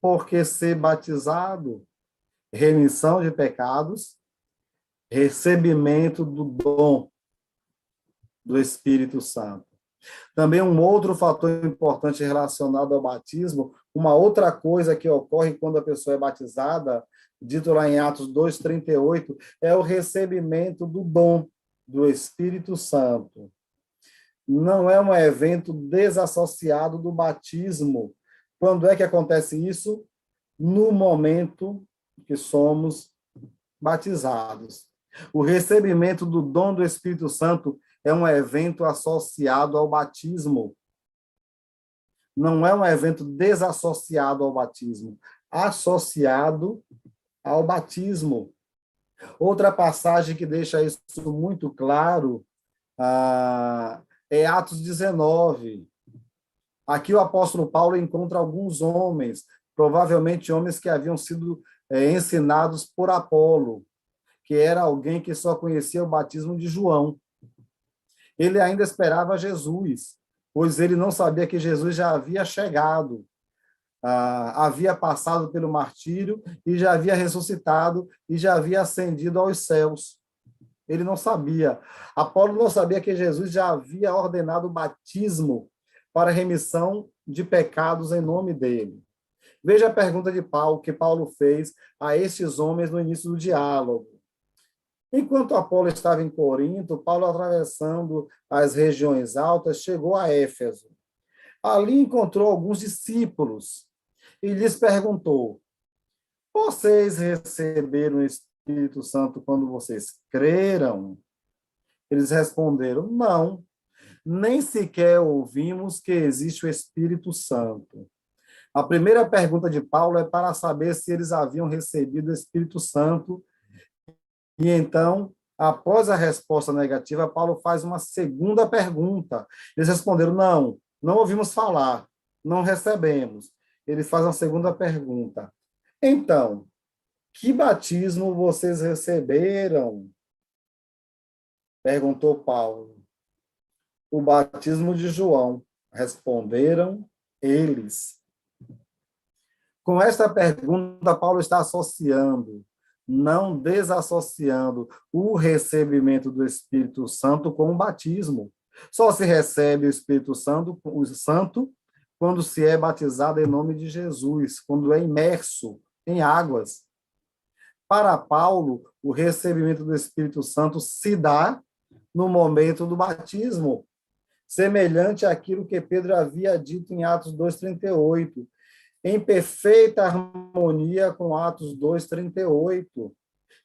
porque ser batizado, remissão de pecados, recebimento do dom do Espírito Santo. Também um outro fator importante relacionado ao batismo, uma outra coisa que ocorre quando a pessoa é batizada, dito lá em Atos 2,38, é o recebimento do dom do Espírito Santo. Não é um evento desassociado do batismo. Quando é que acontece isso? No momento que somos batizados. O recebimento do dom do Espírito Santo é um evento associado ao batismo. Não é um evento desassociado ao batismo, associado ao batismo. Outra passagem que deixa isso muito claro é Atos 19. Aqui o apóstolo Paulo encontra alguns homens, provavelmente homens que haviam sido ensinados por Apolo, que era alguém que só conhecia o batismo de João. Ele ainda esperava Jesus, pois ele não sabia que Jesus já havia chegado, havia passado pelo martírio e já havia ressuscitado e já havia ascendido aos céus. Ele não sabia. Apolo não sabia que Jesus já havia ordenado o batismo para remissão de pecados em nome dele. Veja a pergunta de Paulo, que Paulo fez a estes homens no início do diálogo. Enquanto Apolo estava em Corinto, Paulo, atravessando as regiões altas, chegou a Éfeso. Ali encontrou alguns discípulos e lhes perguntou: vocês receberam o Espírito Santo quando vocês creram? Eles responderam: não, nem sequer ouvimos que existe o Espírito Santo. A primeira pergunta de Paulo é para saber se eles haviam recebido o Espírito Santo. E então, após a resposta negativa, Paulo faz uma segunda pergunta. Eles responderam: não, não ouvimos falar, não recebemos. Ele faz uma segunda pergunta: então, que batismo vocês receberam? Perguntou Paulo. O batismo de João. Responderam eles. Com esta pergunta, Paulo está associando, não desassociando, o recebimento do Espírito Santo com o batismo. Só se recebe o Espírito Santo quando se é batizado em nome de Jesus, quando é imerso em águas. Para Paulo, o recebimento do Espírito Santo se dá no momento do batismo. semelhante àquilo que Pedro havia dito em Atos 2:38, em perfeita harmonia com Atos 2:38.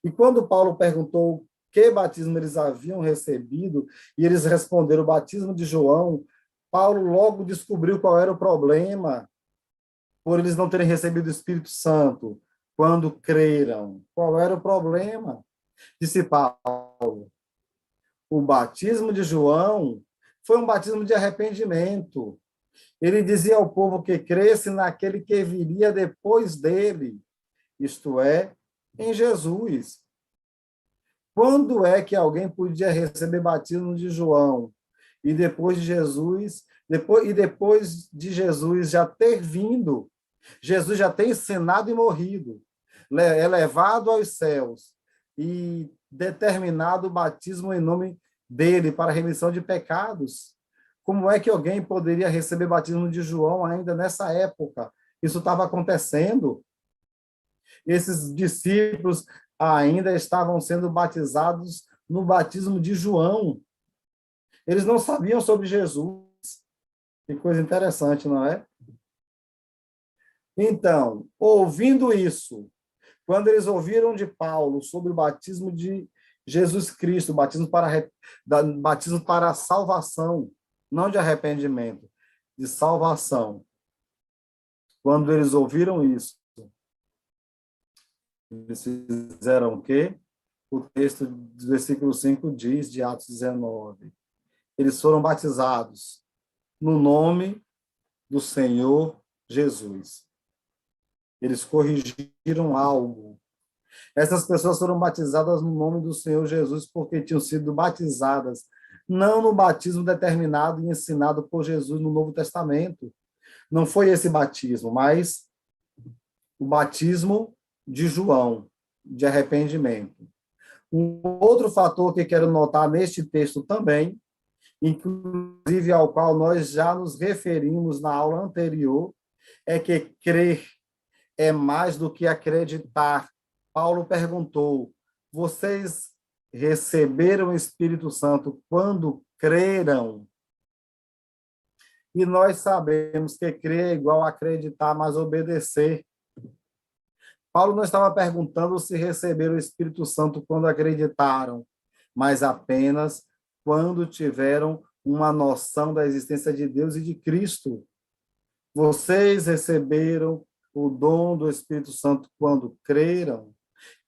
E quando Paulo perguntou que batismo eles haviam recebido, e eles responderam o batismo de João, Paulo logo descobriu qual era o problema, por eles não terem recebido o Espírito Santo quando creram. Qual era o problema? Disse Paulo: o batismo de João foi um batismo de arrependimento. Ele dizia ao povo que cresce naquele que viria depois dele, isto é, em Jesus. Quando é que alguém podia receber batismo de João e depois de Jesus, depois de Jesus já ter vindo, Jesus já ter ensinado e morrido, elevado aos céus e determinado o batismo em nome dele para a remissão de pecados? Como é que alguém poderia receber batismo de João ainda nessa época? Isso estava acontecendo. Esses discípulos ainda estavam sendo batizados no batismo de João. Eles não sabiam sobre Jesus. Que coisa interessante, não é? Então, ouvindo isso, quando eles ouviram de Paulo sobre o batismo de Jesus Cristo, batismo para a salvação, não de arrependimento, de salvação. Quando eles ouviram isso, eles fizeram o quê? O texto do versículo 5 diz, de Atos 19. Eles foram batizados no nome do Senhor Jesus. Eles corrigiram algo. Essas pessoas foram batizadas no nome do Senhor Jesus porque tinham sido batizadas não no batismo determinado e ensinado por Jesus no Novo Testamento. Não foi esse batismo, mas o batismo de João, de arrependimento. Um outro fator que quero notar neste texto também, inclusive ao qual nós já nos referimos na aula anterior, é que crer é mais do que acreditar. Paulo perguntou: vocês receberam o Espírito Santo quando creram? E nós sabemos que crer é igual a acreditar, mas obedecer. Paulo não estava perguntando se receberam o Espírito Santo quando acreditaram, mas apenas quando tiveram uma noção da existência de Deus e de Cristo. Vocês receberam o dom do Espírito Santo quando creram.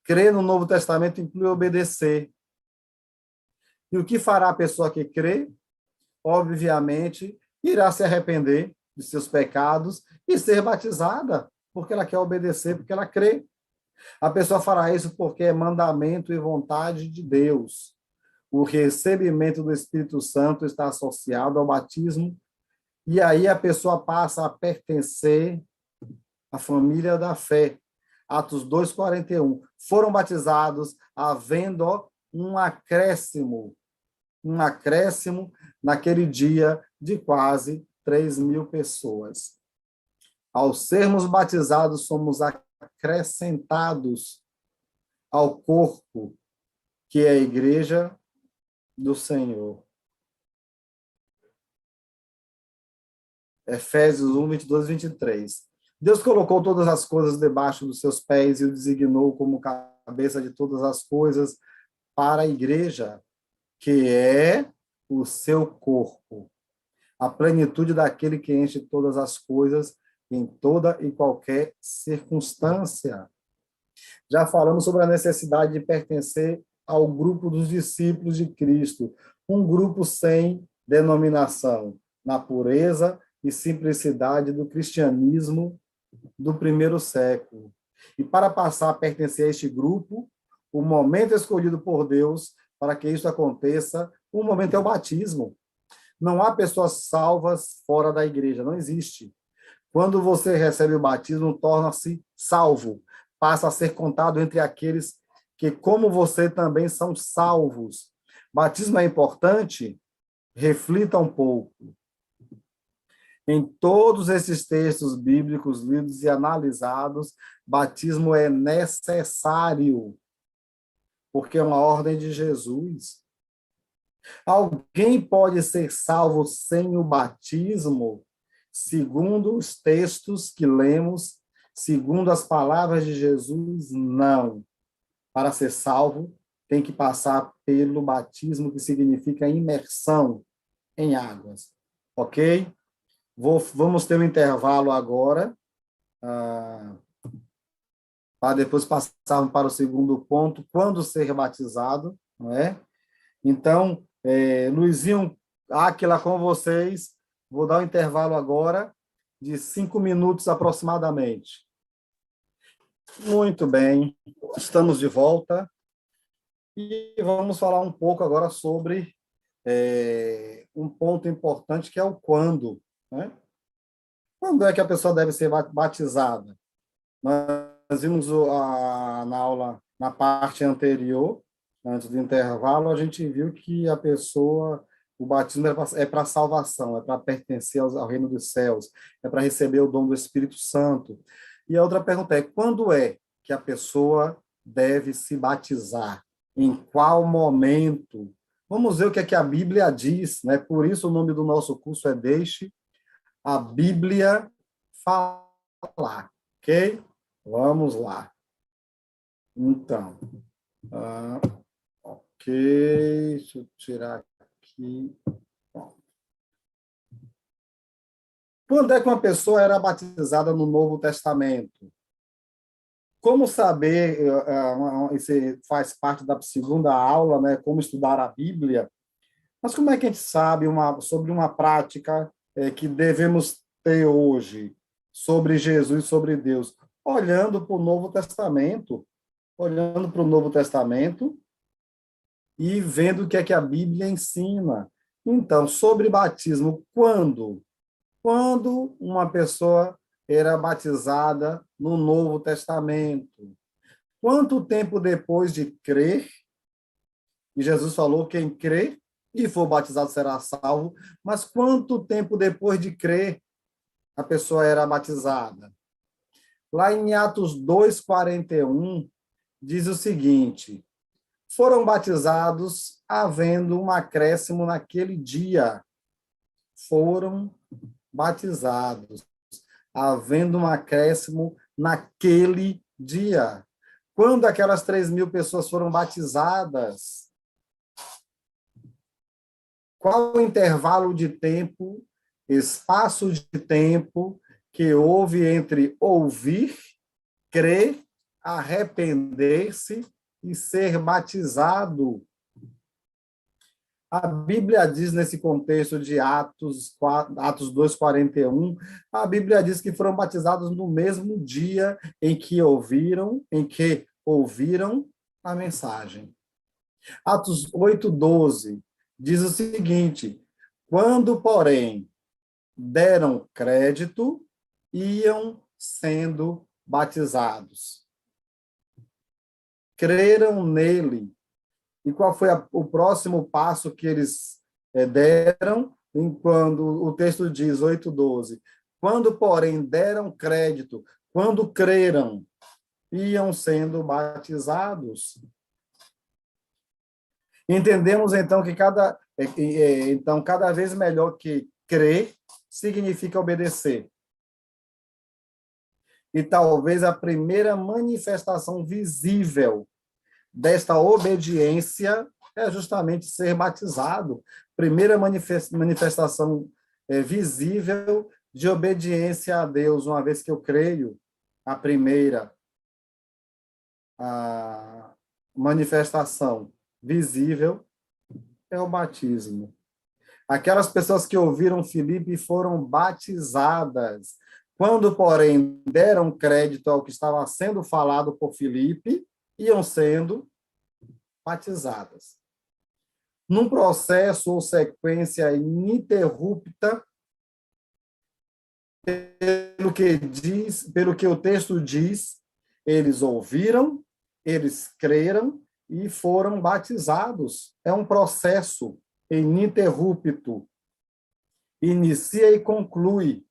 Crer no Novo Testamento inclui obedecer. E o que fará a pessoa que crê? Obviamente, irá se arrepender de seus pecados e ser batizada, porque ela quer obedecer, porque ela crê. A pessoa fará isso porque é mandamento e vontade de Deus. O recebimento do Espírito Santo está associado ao batismo, e aí a pessoa passa a pertencer à família da fé. Atos 2:41. Foram batizados havendo um acréscimo naquele dia de quase 3.000 pessoas. Ao sermos batizados, somos acrescentados ao corpo, que é a igreja do Senhor. Efésios 1:22-23. Deus colocou todas as coisas debaixo dos seus pés e o designou como cabeça de todas as coisas para a igreja, que é o seu corpo, a plenitude daquele que enche todas as coisas em toda e qualquer circunstância. Já falamos sobre a necessidade de pertencer ao grupo dos discípulos de Cristo, um grupo sem denominação, na pureza e simplicidade do cristianismo do primeiro século. E para passar a pertencer a este grupo, o momento escolhido por Deus para que isso aconteça, o momento é o batismo. Não há pessoas salvas fora da igreja, não existe. Quando você recebe o batismo, torna-se salvo, passa a ser contado entre aqueles que, como você, também são salvos. Batismo é importante? Reflita um pouco. Em todos esses textos bíblicos lidos e analisados, batismo é necessário, porque é uma ordem de Jesus. Alguém pode ser salvo sem o batismo? Segundo os textos que lemos, segundo as palavras de Jesus, não. Para ser salvo, tem que passar pelo batismo, que significa imersão em águas. Ok? Vamos ter um intervalo agora, para depois passarmos para o segundo ponto, quando ser batizado, não é? Então, Luizinho, Áquila, com vocês, vou dar um intervalo agora de 5 minutos aproximadamente. Muito bem, estamos de volta e vamos falar um pouco agora sobre um ponto importante, que é o quando, né? Quando é que a pessoa deve ser batizada? Nós vimos na aula, na parte anterior, antes do intervalo, a gente viu que a pessoa, o batismo é para salvação, é para pertencer ao reino dos céus, é para receber o dom do Espírito Santo. E a outra pergunta é, quando é que a pessoa deve se batizar? Em qual momento? Vamos ver o que é que a Bíblia diz, né? Por isso o nome do nosso curso é Deixe a Bíblia Falar, ok? Vamos lá. Então, ok, deixa eu tirar aqui. Bom. Quando é que uma pessoa era batizada no Novo Testamento? Como saber, isso faz parte da segunda aula, né? Como estudar a Bíblia. Mas como é que a gente sabe sobre uma prática que devemos ter hoje sobre Jesus, sobre Deus? Olhando para o Novo Testamento, olhando para o Novo Testamento e vendo o que é que a Bíblia ensina. Então, sobre batismo, quando? Quando uma pessoa era batizada no Novo Testamento? Quanto tempo depois de crer? E Jesus falou: quem crê e for batizado será salvo. Mas quanto tempo depois de crer a pessoa era batizada? Lá em Atos 2:41 diz o seguinte: foram batizados havendo um acréscimo naquele dia. Foram batizados havendo um acréscimo naquele dia. Quando aquelas 3.000 pessoas foram batizadas, qual o intervalo de tempo, espaço de tempo que houve entre ouvir, crer, arrepender-se e ser batizado? A Bíblia diz, nesse contexto de Atos 2:41, a Bíblia diz que foram batizados no mesmo dia em que ouviram a mensagem. Atos 8:12 diz o seguinte: quando, porém, deram crédito, iam sendo batizados. Creram nele. E qual foi o próximo passo que eles deram? Quando o texto diz, 8:12, quando, porém, deram crédito, quando creram, iam sendo batizados. Entendemos, então, que cada vez melhor que crer significa obedecer. E talvez a primeira manifestação visível desta obediência é justamente ser batizado. Primeira manifestação visível de obediência a Deus, uma vez que eu creio, a primeira manifestação visível é o batismo. Aquelas pessoas que ouviram Filipe foram batizadas. Quando, porém, deram crédito ao que estava sendo falado por Filipe, iam sendo batizadas. Num processo ou sequência ininterrupta, pelo que o texto diz, eles ouviram, eles creram e foram batizados. É um processo ininterrupto. Inicia e conclui.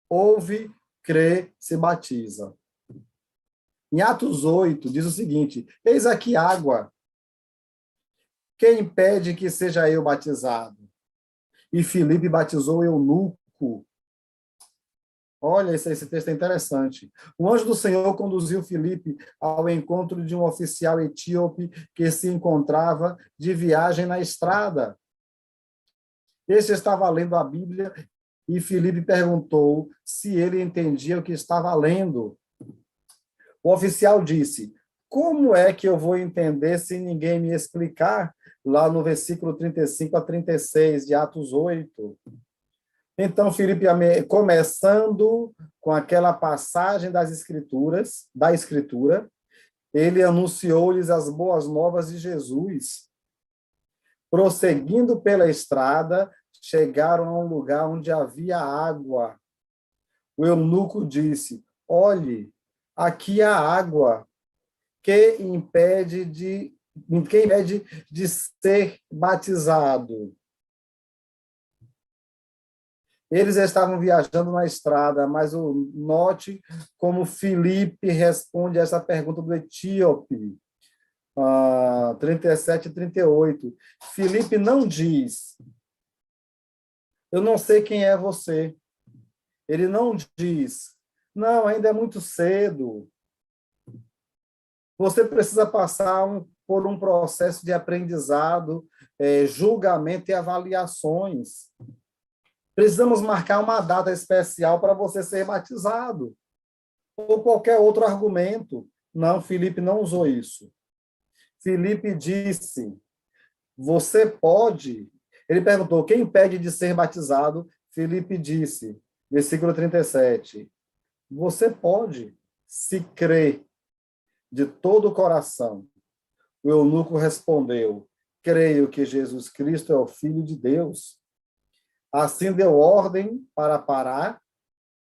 Ouve, crê, se batiza. Em Atos 8, diz o seguinte: eis aqui água. quem impede que seja eu batizado? E Filipe batizou o eunuco. Olha, esse texto é interessante. O anjo do Senhor conduziu Filipe ao encontro de um oficial etíope que se encontrava de viagem na estrada. Este estava lendo a Bíblia e Filipe perguntou se ele entendia o que estava lendo. O oficial disse: como é que eu vou entender se ninguém me explicar? Lá no versículo 35 a 36 de Atos 8. Então, Filipe, começando com aquela passagem da Escritura, ele anunciou-lhes as boas novas de Jesus. Prosseguindo pela estrada, chegaram a um lugar onde havia água. O eunuco disse: olhe, aqui há água. Quem impede de ser batizado? Eles estavam viajando na estrada, mas note como Filipe responde a essa pergunta do etíope, 37 e 38. Filipe não diz, eu não sei quem é você. Ele não diz, não, ainda é muito cedo. Você precisa passar por um processo de aprendizado, julgamento e avaliações. Precisamos marcar uma data especial para você ser batizado. Ou qualquer outro argumento. Não, Filipe não usou isso. Filipe disse, você pode... Ele perguntou, quem impede de ser batizado? Filipe disse, versículo 37, você pode, se crer de todo o coração. O eunuco respondeu, creio que Jesus Cristo é o Filho de Deus. Assim deu ordem para parar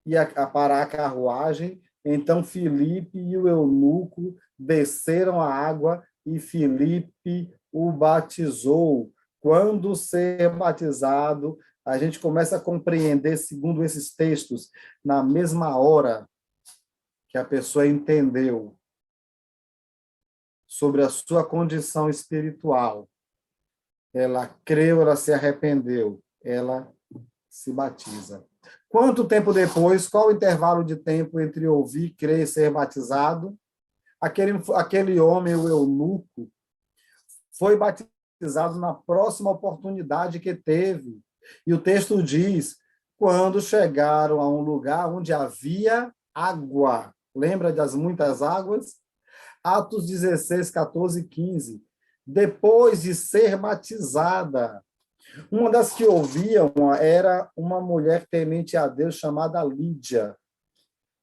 a carruagem. Então Filipe e o eunuco desceram a água e Filipe o batizou. Quando ser batizado, a gente começa a compreender, segundo esses textos, na mesma hora que a pessoa entendeu sobre a sua condição espiritual, ela creu, ela se arrependeu, ela se batiza. Quanto tempo depois, qual o intervalo de tempo entre ouvir, crer e ser batizado? Aquele homem, o eunuco, foi batizado na próxima oportunidade que teve. E o texto diz, quando chegaram a um lugar onde havia água. Lembra das muitas águas? Atos 16, 14 e 15. Depois de ser batizada, uma das que ouviam era uma mulher temente a Deus chamada Lídia,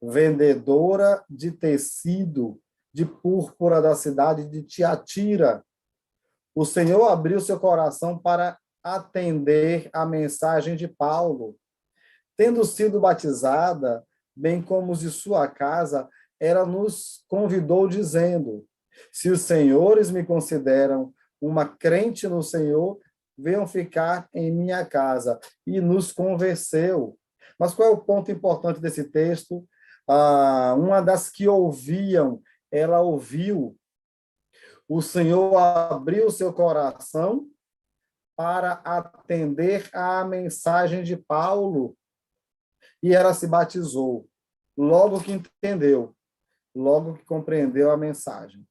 vendedora de tecido de púrpura da cidade de Tiatira. O Senhor abriu seu coração para atender a mensagem de Paulo. Tendo sido batizada, bem como os de sua casa, ela nos convidou dizendo, se os senhores me consideram uma crente no Senhor, venham ficar em minha casa. E nos convenceu. Mas qual é o ponto importante desse texto? Uma das que ouviam, ela ouviu. O Senhor abriu seu coração para atender à mensagem de Paulo. E ela se batizou. Logo que entendeu, logo que compreendeu a mensagem.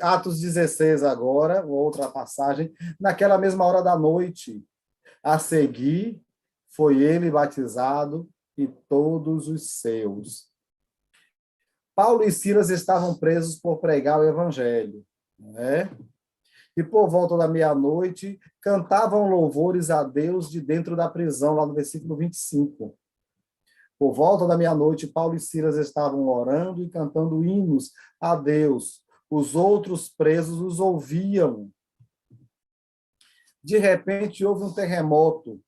Atos 16 agora, outra passagem, naquela mesma hora da noite, a seguir, foi ele batizado e todos os seus. Paulo e Silas estavam presos por pregar o evangelho, né? E por volta da meia-noite, cantavam louvores a Deus de dentro da prisão, lá no versículo 25. Por volta da meia-noite, Paulo e Silas estavam orando e cantando hinos a Deus. Os outros presos os ouviam. De repente, houve um terremoto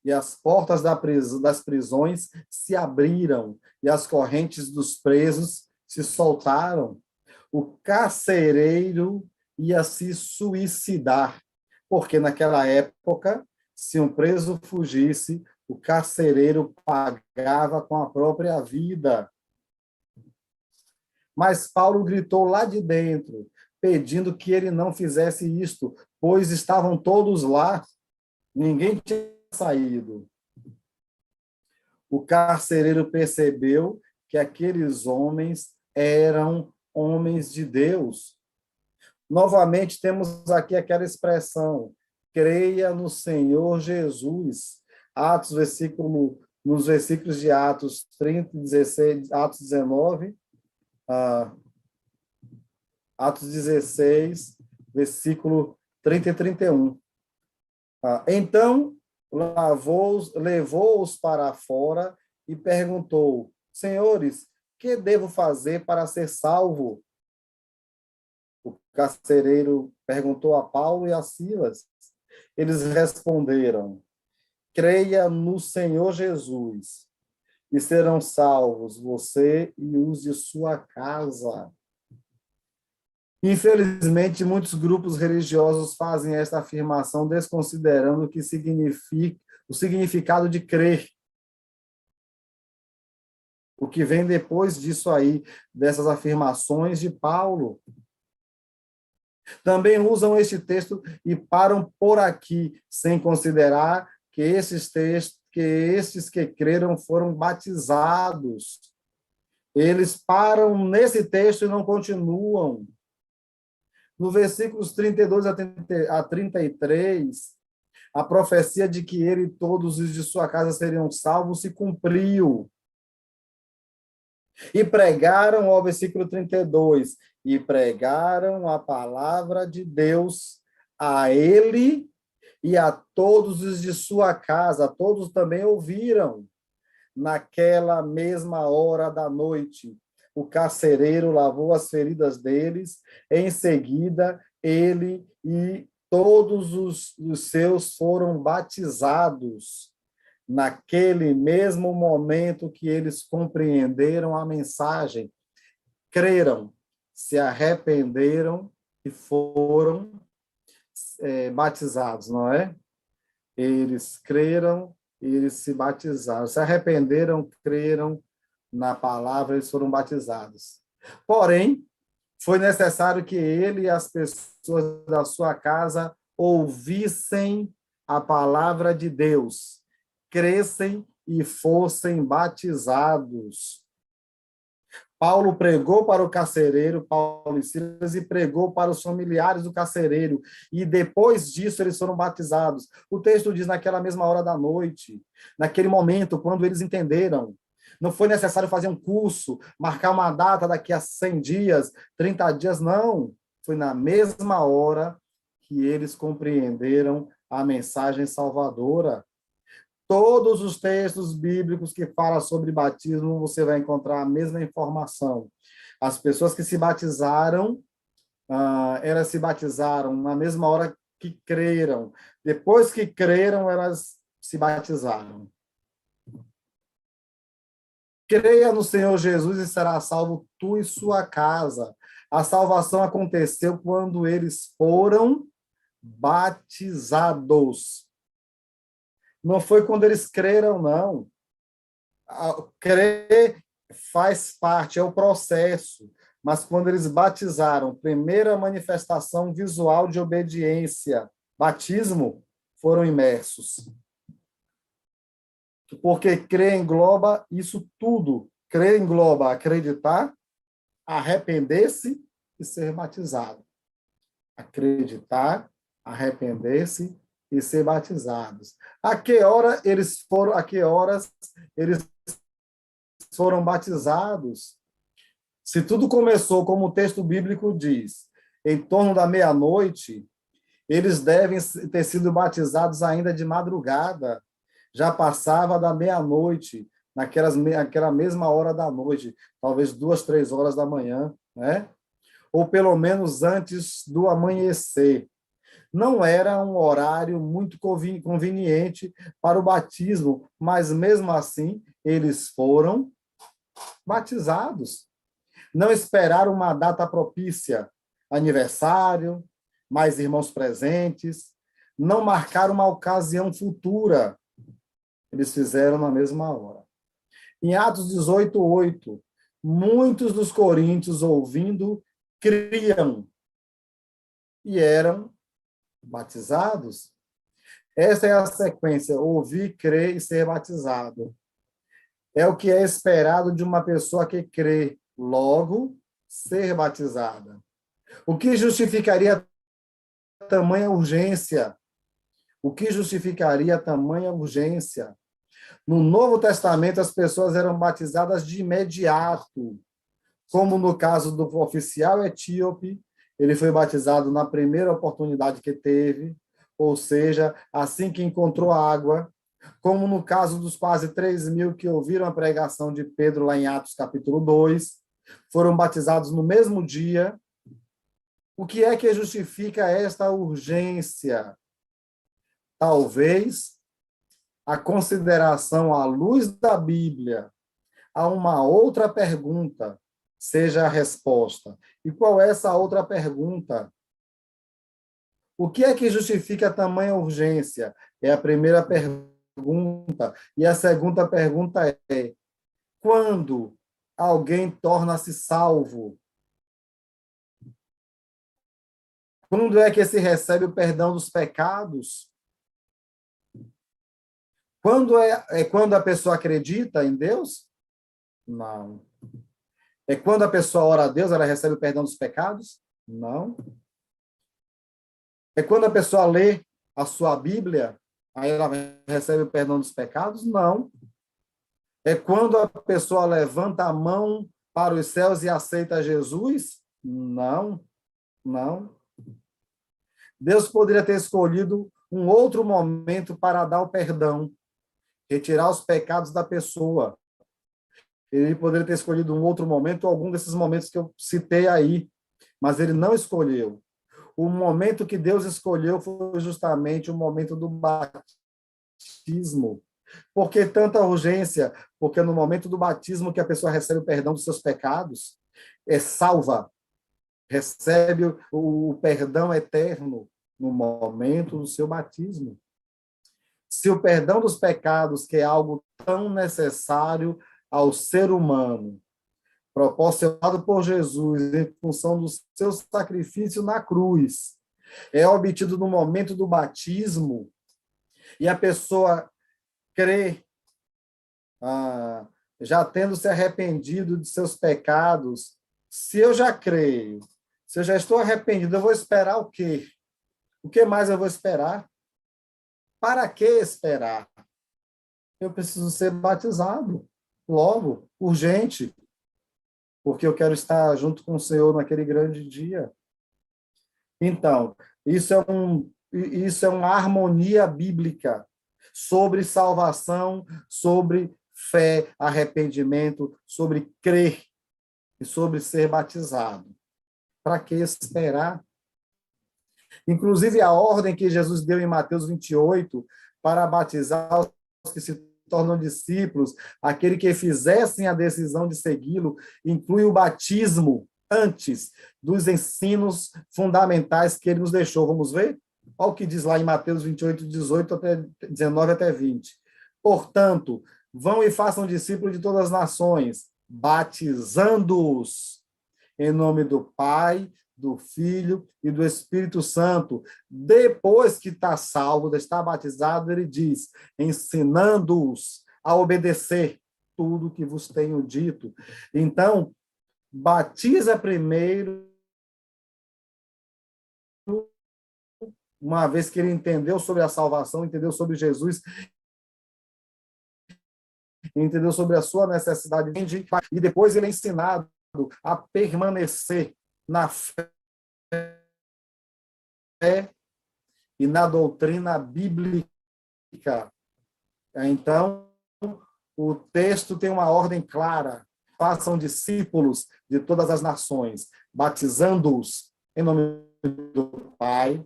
e as portas das prisões se abriram e as correntes dos presos se soltaram. O carcereiro ia se suicidar, porque naquela época, se um preso fugisse, o carcereiro pagava com a própria vida. Mas Paulo gritou lá de dentro, pedindo que ele não fizesse isto, pois estavam todos lá, ninguém tinha saído. O carcereiro percebeu que aqueles homens eram homens de Deus. Novamente, temos aqui aquela expressão, creia no Senhor Jesus. Nos versículos de Atos 30, 16, Atos 19, Atos 16, versículo 30 e 31. Então, levou-os para fora e perguntou, senhores, que devo fazer para ser salvo? O carcereiro perguntou a Paulo e a Silas. Eles responderam, creia no Senhor Jesus e serão salvos você e os de sua casa. Infelizmente, muitos grupos religiosos fazem esta afirmação desconsiderando o que significa o significado de crer. O que vem depois disso aí, dessas afirmações de Paulo. Também usam este texto e param por aqui, sem considerar que estes que creram foram batizados. Eles param nesse texto e não continuam. No versículos 32 a 33, a profecia de que ele e todos os de sua casa seriam salvos se cumpriu. E pregaram, ao versículo 32, e pregaram a palavra de Deus a ele e a todos os de sua casa. Todos também ouviram. Naquela mesma hora da noite, o carcereiro lavou as feridas deles. Em seguida, ele e todos os seus foram batizados. Naquele mesmo momento que eles compreenderam a mensagem, creram, se arrependeram e foram batizados, não é? Eles creram e eles se batizaram. Se arrependeram, creram na palavra, eles foram batizados. Porém, foi necessário que ele e as pessoas da sua casa ouvissem a palavra de Deus, crescem e fossem batizados. Paulo pregou para o carcereiro, Paulo e Silas, e pregou para os familiares do carcereiro, e depois disso eles foram batizados. O texto diz naquela mesma hora da noite, naquele momento, quando eles entenderam. Não foi necessário fazer um curso, marcar uma data daqui a 100 dias, 30 dias, não. Foi na mesma hora que eles compreenderam a mensagem salvadora. Todos os textos bíblicos que falam sobre batismo, você vai encontrar a mesma informação. As pessoas que se batizaram, elas se batizaram na mesma hora que creram. Depois que creram, elas se batizaram. Creia no Senhor Jesus e será salvo tu e sua casa. A salvação aconteceu quando eles foram batizados. Não foi quando eles creram, não. Crer faz parte, é o processo. Mas quando eles batizaram, primeira manifestação visual de obediência, batismo, foram imersos. Porque crer engloba isso tudo. Crer engloba acreditar, arrepender-se e ser batizado. Acreditar, arrepender-se e ser batizados. A que horas eles foram batizados? Se tudo começou, como o texto bíblico diz, em torno da meia-noite, eles devem ter sido batizados ainda de madrugada. Já passava da meia-noite, naquela mesma hora da noite, talvez 2, 3 horas da manhã, né? Ou pelo menos antes do amanhecer. Não era um horário muito conveniente para o batismo, mas mesmo assim eles foram batizados. Não esperaram uma data propícia, aniversário, mais irmãos presentes, não marcaram uma ocasião futura. Eles fizeram na mesma hora. Em Atos 18:8, muitos dos coríntios, ouvindo, criam e eram batizados. Essa é a sequência: ouvir, crer e ser batizado. É o que é esperado de uma pessoa que crê, logo, ser batizada. O que justificaria tamanha urgência? O que justificaria tamanha urgência? No Novo Testamento, as pessoas eram batizadas de imediato, como no caso do oficial etíope, ele foi batizado na primeira oportunidade que teve, ou seja, assim que encontrou água, como no caso dos quase 3.000 que ouviram a pregação de Pedro lá em Atos capítulo 2, foram batizados no mesmo dia. O que é que justifica esta urgência? Talvez a consideração à luz da Bíblia a uma outra pergunta seja a resposta. E qual é essa outra pergunta? O que é que justifica tamanha urgência? É a primeira pergunta. E a segunda pergunta é: quando alguém torna-se salvo? Quando é que se recebe o perdão dos pecados? Quando é quando a pessoa acredita em Deus? Não. É quando a pessoa ora a Deus, ela recebe o perdão dos pecados? Não. É quando a pessoa lê a sua Bíblia, aí ela recebe o perdão dos pecados? Não. É quando a pessoa levanta a mão para os céus e aceita Jesus? Não. Não. Deus poderia ter escolhido um outro momento para dar o perdão, retirar os pecados da pessoa. Ele poderia ter escolhido um outro momento, algum desses momentos que eu citei aí, mas ele não escolheu. O momento que Deus escolheu foi justamente o momento do batismo. Por que tanta urgência? Porque no momento do batismo que a pessoa recebe o perdão dos seus pecados, é salva, recebe o perdão eterno no momento do seu batismo. Se o perdão dos pecados, que é algo tão necessário ao ser humano, proporcionado por Jesus em função do seu sacrifício na cruz, é obtido no momento do batismo, e a pessoa crê, já tendo se arrependido de seus pecados, se eu já creio, se eu já estou arrependido, eu vou esperar o quê? O que mais eu vou esperar? Para que esperar? Eu preciso ser batizado logo, urgente, porque eu quero estar junto com o Senhor naquele grande dia. Então, isso é uma harmonia bíblica sobre salvação, sobre fé, arrependimento, sobre crer e sobre ser batizado. Para que esperar? Inclusive, a ordem que Jesus deu em Mateus 28 para batizar os que se tornam discípulos, aquele que fizessem a decisão de segui-lo, inclui o batismo antes dos ensinos fundamentais que ele nos deixou. Vamos ver? Olha o que diz lá em Mateus 28, 18 até 19 até 20. Portanto, vão e façam discípulos de todas as nações, batizando-os em nome do Pai, do Filho e do Espírito Santo. Depois que está salvo, está batizado, ele diz, ensinando-os a obedecer tudo que vos tenho dito. Então, batiza primeiro, uma vez que ele entendeu sobre a salvação, entendeu sobre Jesus, entendeu sobre a sua necessidade, e depois ele é ensinado a permanecer na fé e na doutrina bíblica. Então, o texto tem uma ordem clara: façam discípulos de todas as nações, batizando-os em nome do Pai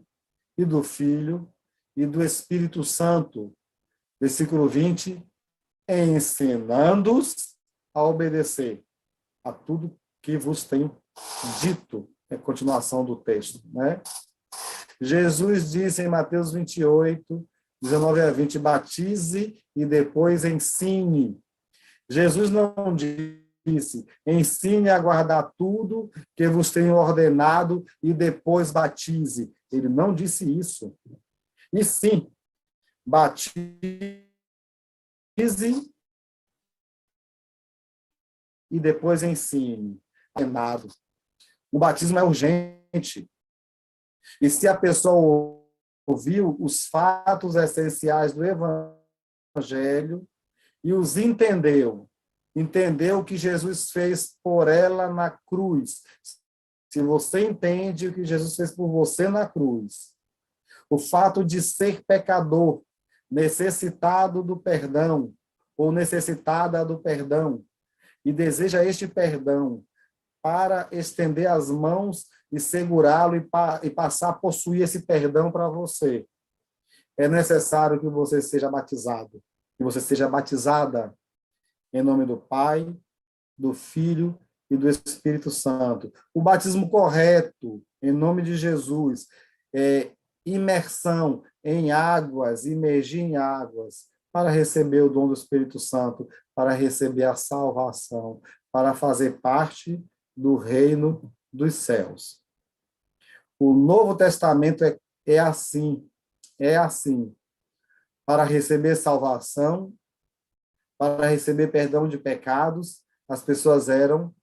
e do Filho e do Espírito Santo. Versículo 20, ensinando-os a obedecer a tudo que vos tenho dito. É a continuação do texto, né? Jesus disse em Mateus 28, 19 a 20, batize e depois ensine. Jesus não disse: ensine a guardar tudo que vos tenho ordenado e depois batize. Ele não disse isso. E sim, batize e depois ensine. O batismo é urgente. E se a pessoa ouviu os fatos essenciais do Evangelho e os entendeu o que Jesus fez por ela na cruz. Se você entende o que Jesus fez por você na cruz, o fato de ser pecador, necessitado do perdão, ou necessitada do perdão, e deseja este perdão para estender as mãos e segurá-lo e passar a possuir esse perdão para você. É necessário que você seja batizado, que você seja batizada em nome do Pai, do Filho e do Espírito Santo. O batismo correto, em nome de Jesus, é imersão em águas, imergir em águas, para receber o dom do Espírito Santo, para receber a salvação, para fazer parte do reino dos céus. O Novo Testamento é assim, para receber salvação, para receber perdão de pecados, as pessoas eram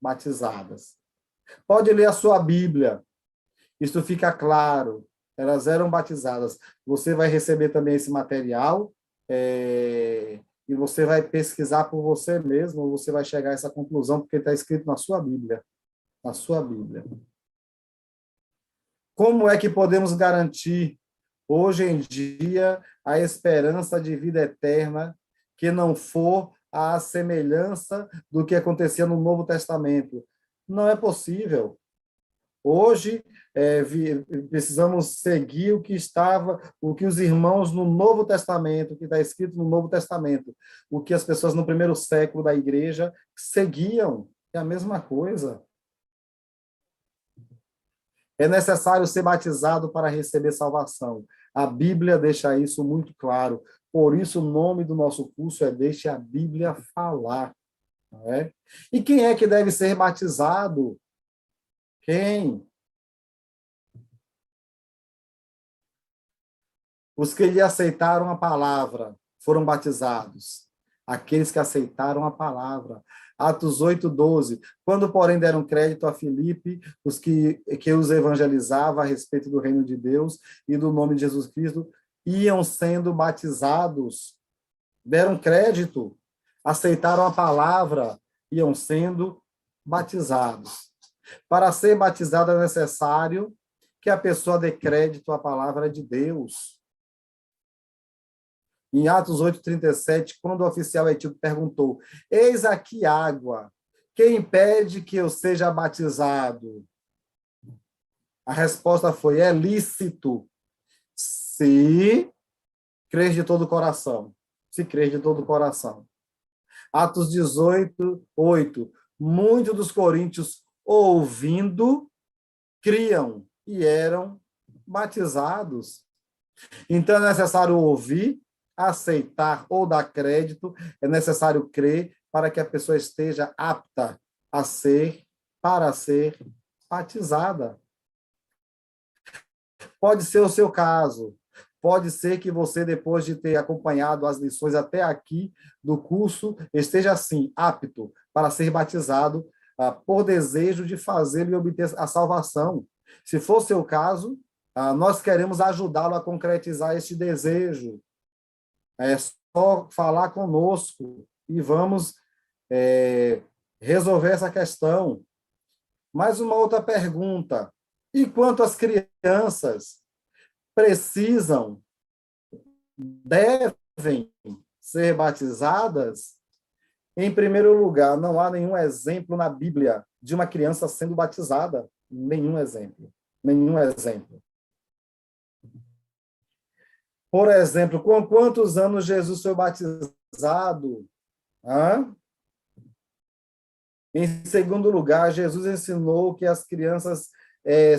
batizadas. Pode ler a sua Bíblia, isso fica claro, elas eram batizadas. Você vai receber também esse material, e você vai pesquisar por você mesmo, ou você vai chegar a essa conclusão, porque está escrito na sua Bíblia. Na sua Bíblia. Como é que podemos garantir, hoje em dia, a esperança de vida eterna que não for à semelhança do que acontecia no Novo Testamento? Não é possível. Hoje, precisamos seguir o que os irmãos no Novo Testamento, o que está escrito no Novo Testamento, o que as pessoas no primeiro século da igreja seguiam, é a mesma coisa. É necessário ser batizado para receber salvação. A Bíblia deixa isso muito claro. Por isso, o nome do nosso curso é Deixe a Bíblia Falar. Não é? E quem é que deve ser batizado? Quem? Os que lhe aceitaram a palavra foram batizados. Aqueles que aceitaram a palavra. Atos 8:12. Quando, porém, deram crédito a Filipe, os que os evangelizava a respeito do reino de Deus e do nome de Jesus Cristo, iam sendo batizados. Deram crédito, aceitaram a palavra, iam sendo batizados. Para ser batizado é necessário que a pessoa dê crédito à palavra de Deus. Em Atos 8:37, quando o oficial etíope perguntou: eis aqui água, quem impede que eu seja batizado? A resposta foi: é lícito, se crer de todo o coração. Se crer de todo o coração. Atos 18:8. Muitos dos coríntios, ouvindo, criam e eram batizados. Então, é necessário ouvir, aceitar ou dar crédito, é necessário crer para que a pessoa esteja apta para ser batizada. Pode ser o seu caso. Pode ser que você, depois de ter acompanhado as lições até aqui do curso, esteja, assim, apto para ser batizado por desejo de fazê-lo e obter a salvação. Se for seu caso, nós queremos ajudá-lo a concretizar este desejo. É só falar conosco e vamos resolver essa questão. Mais uma outra pergunta. E quanto às crianças devem ser batizadas? Em primeiro lugar, não há nenhum exemplo na Bíblia de uma criança sendo batizada. Nenhum exemplo. Nenhum exemplo. Por exemplo, com quantos anos Jesus foi batizado? Em segundo lugar, Jesus ensinou que as crianças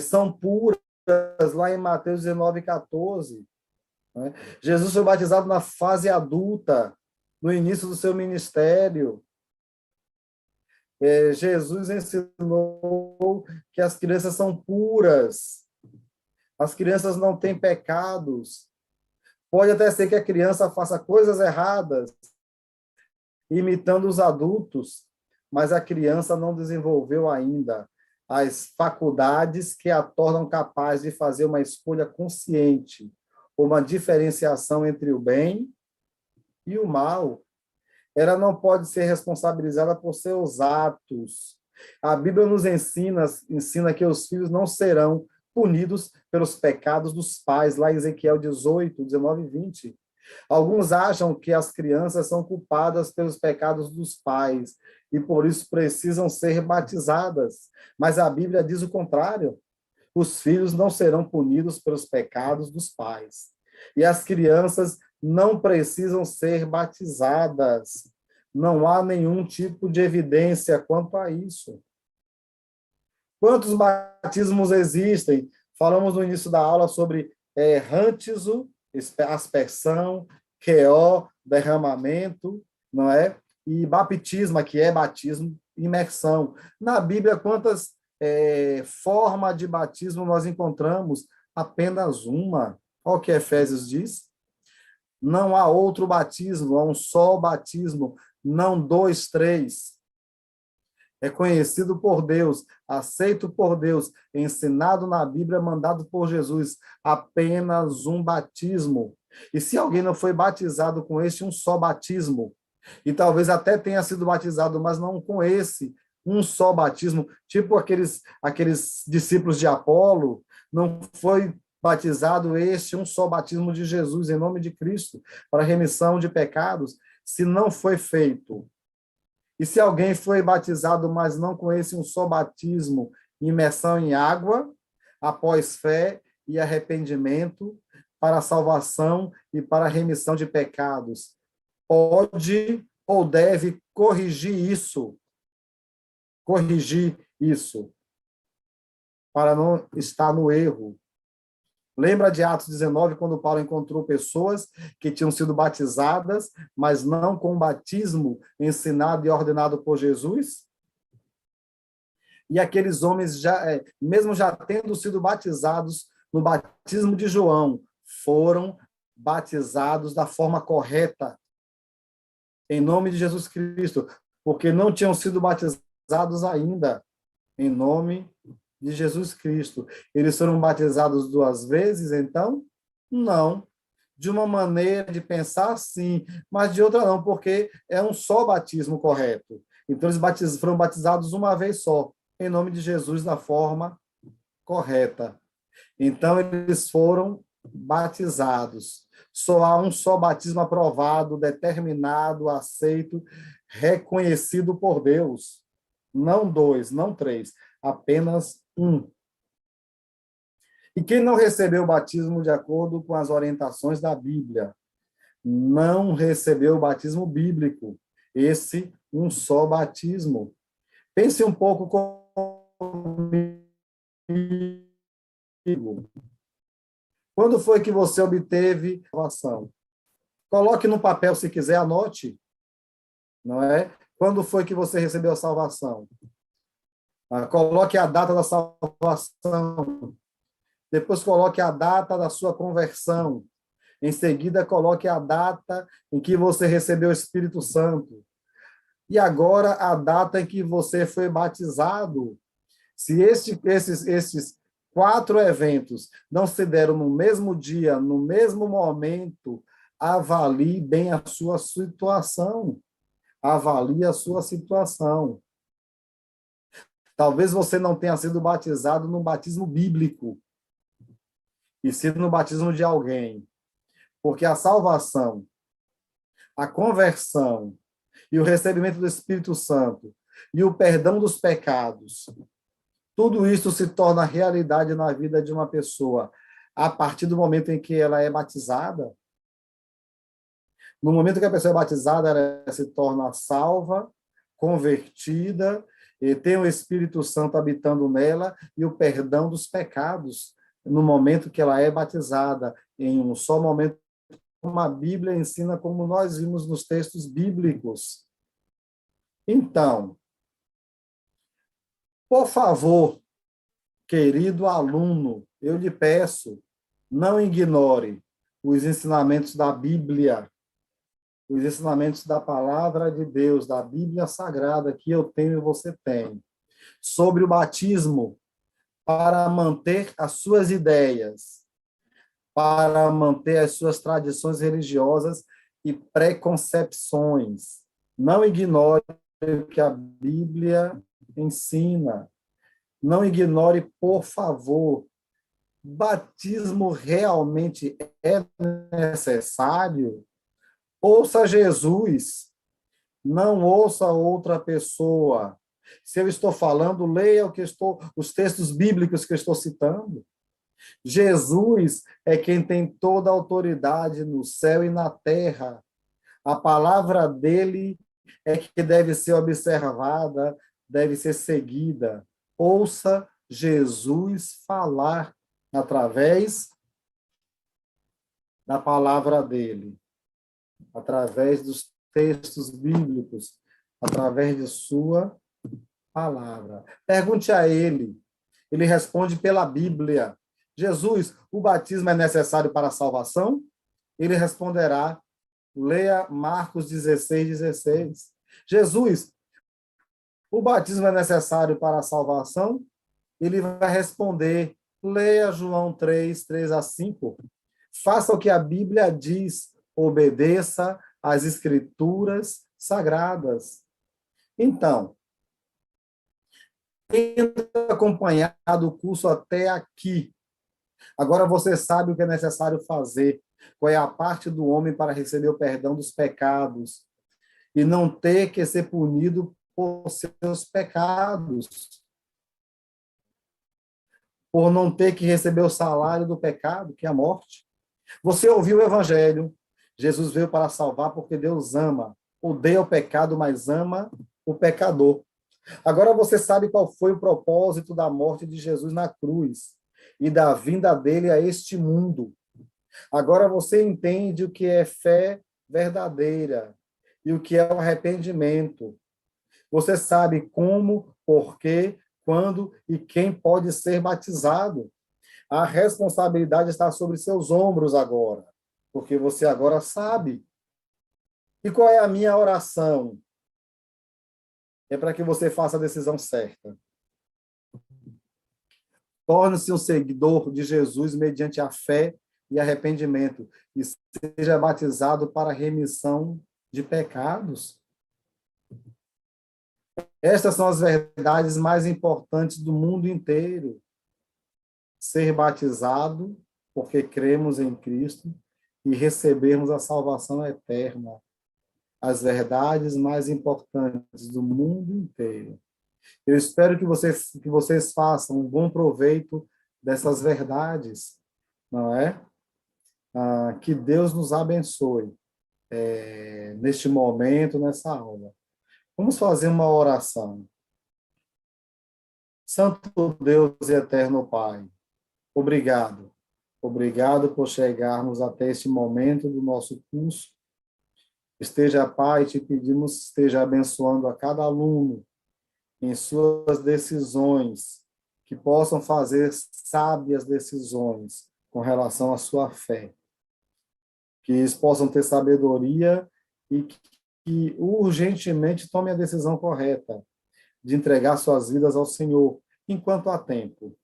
são puras, lá em Mateus 19:14. Jesus foi batizado na fase adulta, no início do seu ministério. Jesus ensinou que as crianças são puras, as crianças não têm pecados. Pode até ser que a criança faça coisas erradas, imitando os adultos, mas a criança não desenvolveu ainda as faculdades que a tornam capaz de fazer uma escolha consciente, uma diferenciação entre o bem e o mal. Ela não pode ser responsabilizada por seus atos. A Bíblia nos ensina que os filhos não serão punidos pelos pecados dos pais, lá em Ezequiel 18, 19 e 20. Alguns acham que as crianças são culpadas pelos pecados dos pais e por isso precisam ser batizadas. Mas a Bíblia diz o contrário. Os filhos não serão punidos pelos pecados dos pais. E as crianças não precisam ser batizadas. Não há nenhum tipo de evidência quanto a isso. Quantos batismos existem? Falamos no início da aula sobre rântizo, aspersão, queó, derramamento, não é? E baptisma, que é batismo, imersão. Na Bíblia, quantas formas de batismo nós encontramos? Apenas uma. Olha o que Efésios diz. Não há outro batismo, há um só batismo, não dois, três. É conhecido por Deus, aceito por Deus, ensinado na Bíblia, mandado por Jesus, apenas um batismo. E se alguém não foi batizado com este um só batismo, e talvez até tenha sido batizado, mas não com esse um só batismo, tipo aqueles discípulos de Apolo, não foi batizado este um só batismo de Jesus, em nome de Cristo, para remissão de pecados, se não foi feito. E se alguém foi batizado, mas não com esse um só batismo, imersão em água, após fé e arrependimento, para a salvação e para a remissão de pecados, pode ou deve corrigir isso, para não estar no erro. Lembra de Atos 19, quando Paulo encontrou pessoas que tinham sido batizadas, mas não com o batismo ensinado e ordenado por Jesus? E aqueles homens, mesmo já tendo sido batizados no batismo de João, foram batizados da forma correta, em nome de Jesus Cristo, porque não tinham sido batizados ainda, em nome de Jesus Cristo. Eles foram batizados 2 vezes, então? Não. De uma maneira de pensar, sim, mas de outra não, porque é um só batismo correto. Então, eles foram batizados uma vez só, em nome de Jesus, da forma correta. Então, eles foram batizados. Só há um só batismo aprovado, determinado, aceito, reconhecido por Deus. Não 2, não 3, apenas um. E quem não recebeu o batismo de acordo com as orientações da Bíblia, não recebeu o batismo bíblico. Esse um só batismo. Pense um pouco comigo. Quando foi que você obteve a salvação? Coloque no papel, se quiser, anote. Não é? Quando foi que você recebeu a salvação? Coloque a data da salvação. Depois coloque a data da sua conversão. Em seguida, coloque a data em que você recebeu o Espírito Santo. E agora, a data em que você foi batizado. Se esses 4 eventos não se deram no mesmo dia, no mesmo momento, avalie bem a sua situação. Avalie a sua situação. Talvez você não tenha sido batizado no batismo bíblico, e sim no batismo de alguém. Porque a salvação, a conversão e o recebimento do Espírito Santo e o perdão dos pecados, tudo isso se torna realidade na vida de uma pessoa a partir do momento em que ela é batizada. No momento que a pessoa é batizada, ela se torna salva, convertida, e tem o Espírito Santo habitando nela e o perdão dos pecados no momento que ela é batizada, em um só momento, como a Bíblia ensina, como nós vimos nos textos bíblicos. Então, Por favor, querido aluno, eu lhe peço, não ignore os ensinamentos da Bíblia, os ensinamentos da palavra de Deus, da Bíblia Sagrada que eu tenho e você tem, sobre o batismo, para manter as suas ideias, para manter as suas tradições religiosas e preconcepções. Não ignore o que a Bíblia ensina. Não ignore, por favor. Batismo realmente é necessário? Ouça Jesus, não ouça outra pessoa. Se eu estou falando, leia os textos bíblicos que eu estou citando. Jesus é quem tem toda a autoridade no céu e na terra. A palavra dele é que deve ser observada, deve ser seguida. Ouça Jesus falar através da palavra dele, através dos textos bíblicos, através de sua palavra. Pergunte a ele. Ele responde pela Bíblia. Jesus, o batismo é necessário para a salvação? Ele responderá, leia Marcos 16:16. Jesus, o batismo é necessário para a salvação? Ele vai responder, leia João 3:3-5. Faça o que a Bíblia diz, obedeça às Escrituras sagradas. Então, tendo acompanhado o curso até aqui, agora você sabe o que é necessário fazer, qual é a parte do homem para receber o perdão dos pecados e não ter que ser punido por seus pecados, por não ter que receber o salário do pecado, que é a morte. Você ouviu o Evangelho, Jesus veio para salvar porque Deus ama, odeia o pecado, mas ama o pecador. Agora você sabe qual foi o propósito da morte de Jesus na cruz e da vinda dele a este mundo. Agora você entende o que é fé verdadeira e o que é o arrependimento. Você sabe como, por quê, quando e quem pode ser batizado. A responsabilidade está sobre seus ombros agora, porque você agora sabe. E qual é a minha oração? É para que você faça a decisão certa. Torne-se um seguidor de Jesus mediante a fé e arrependimento e seja batizado para a remissão de pecados. Estas são as verdades mais importantes do mundo inteiro. Ser batizado, porque cremos em Cristo, e recebermos a salvação eterna. As verdades mais importantes do mundo inteiro. Eu espero que vocês façam um bom proveito dessas verdades, não é? Que Deus nos abençoe neste momento, nessa aula. Vamos fazer uma oração. Santo Deus e eterno Pai, obrigado. Obrigado por chegarmos até este momento do nosso curso. Esteja, Pai, te pedimos, esteja abençoando a cada aluno em suas decisões, que possam fazer sábias decisões com relação à sua fé. Que eles possam ter sabedoria e que urgentemente tomem a decisão correta de entregar suas vidas ao Senhor, enquanto há tempo.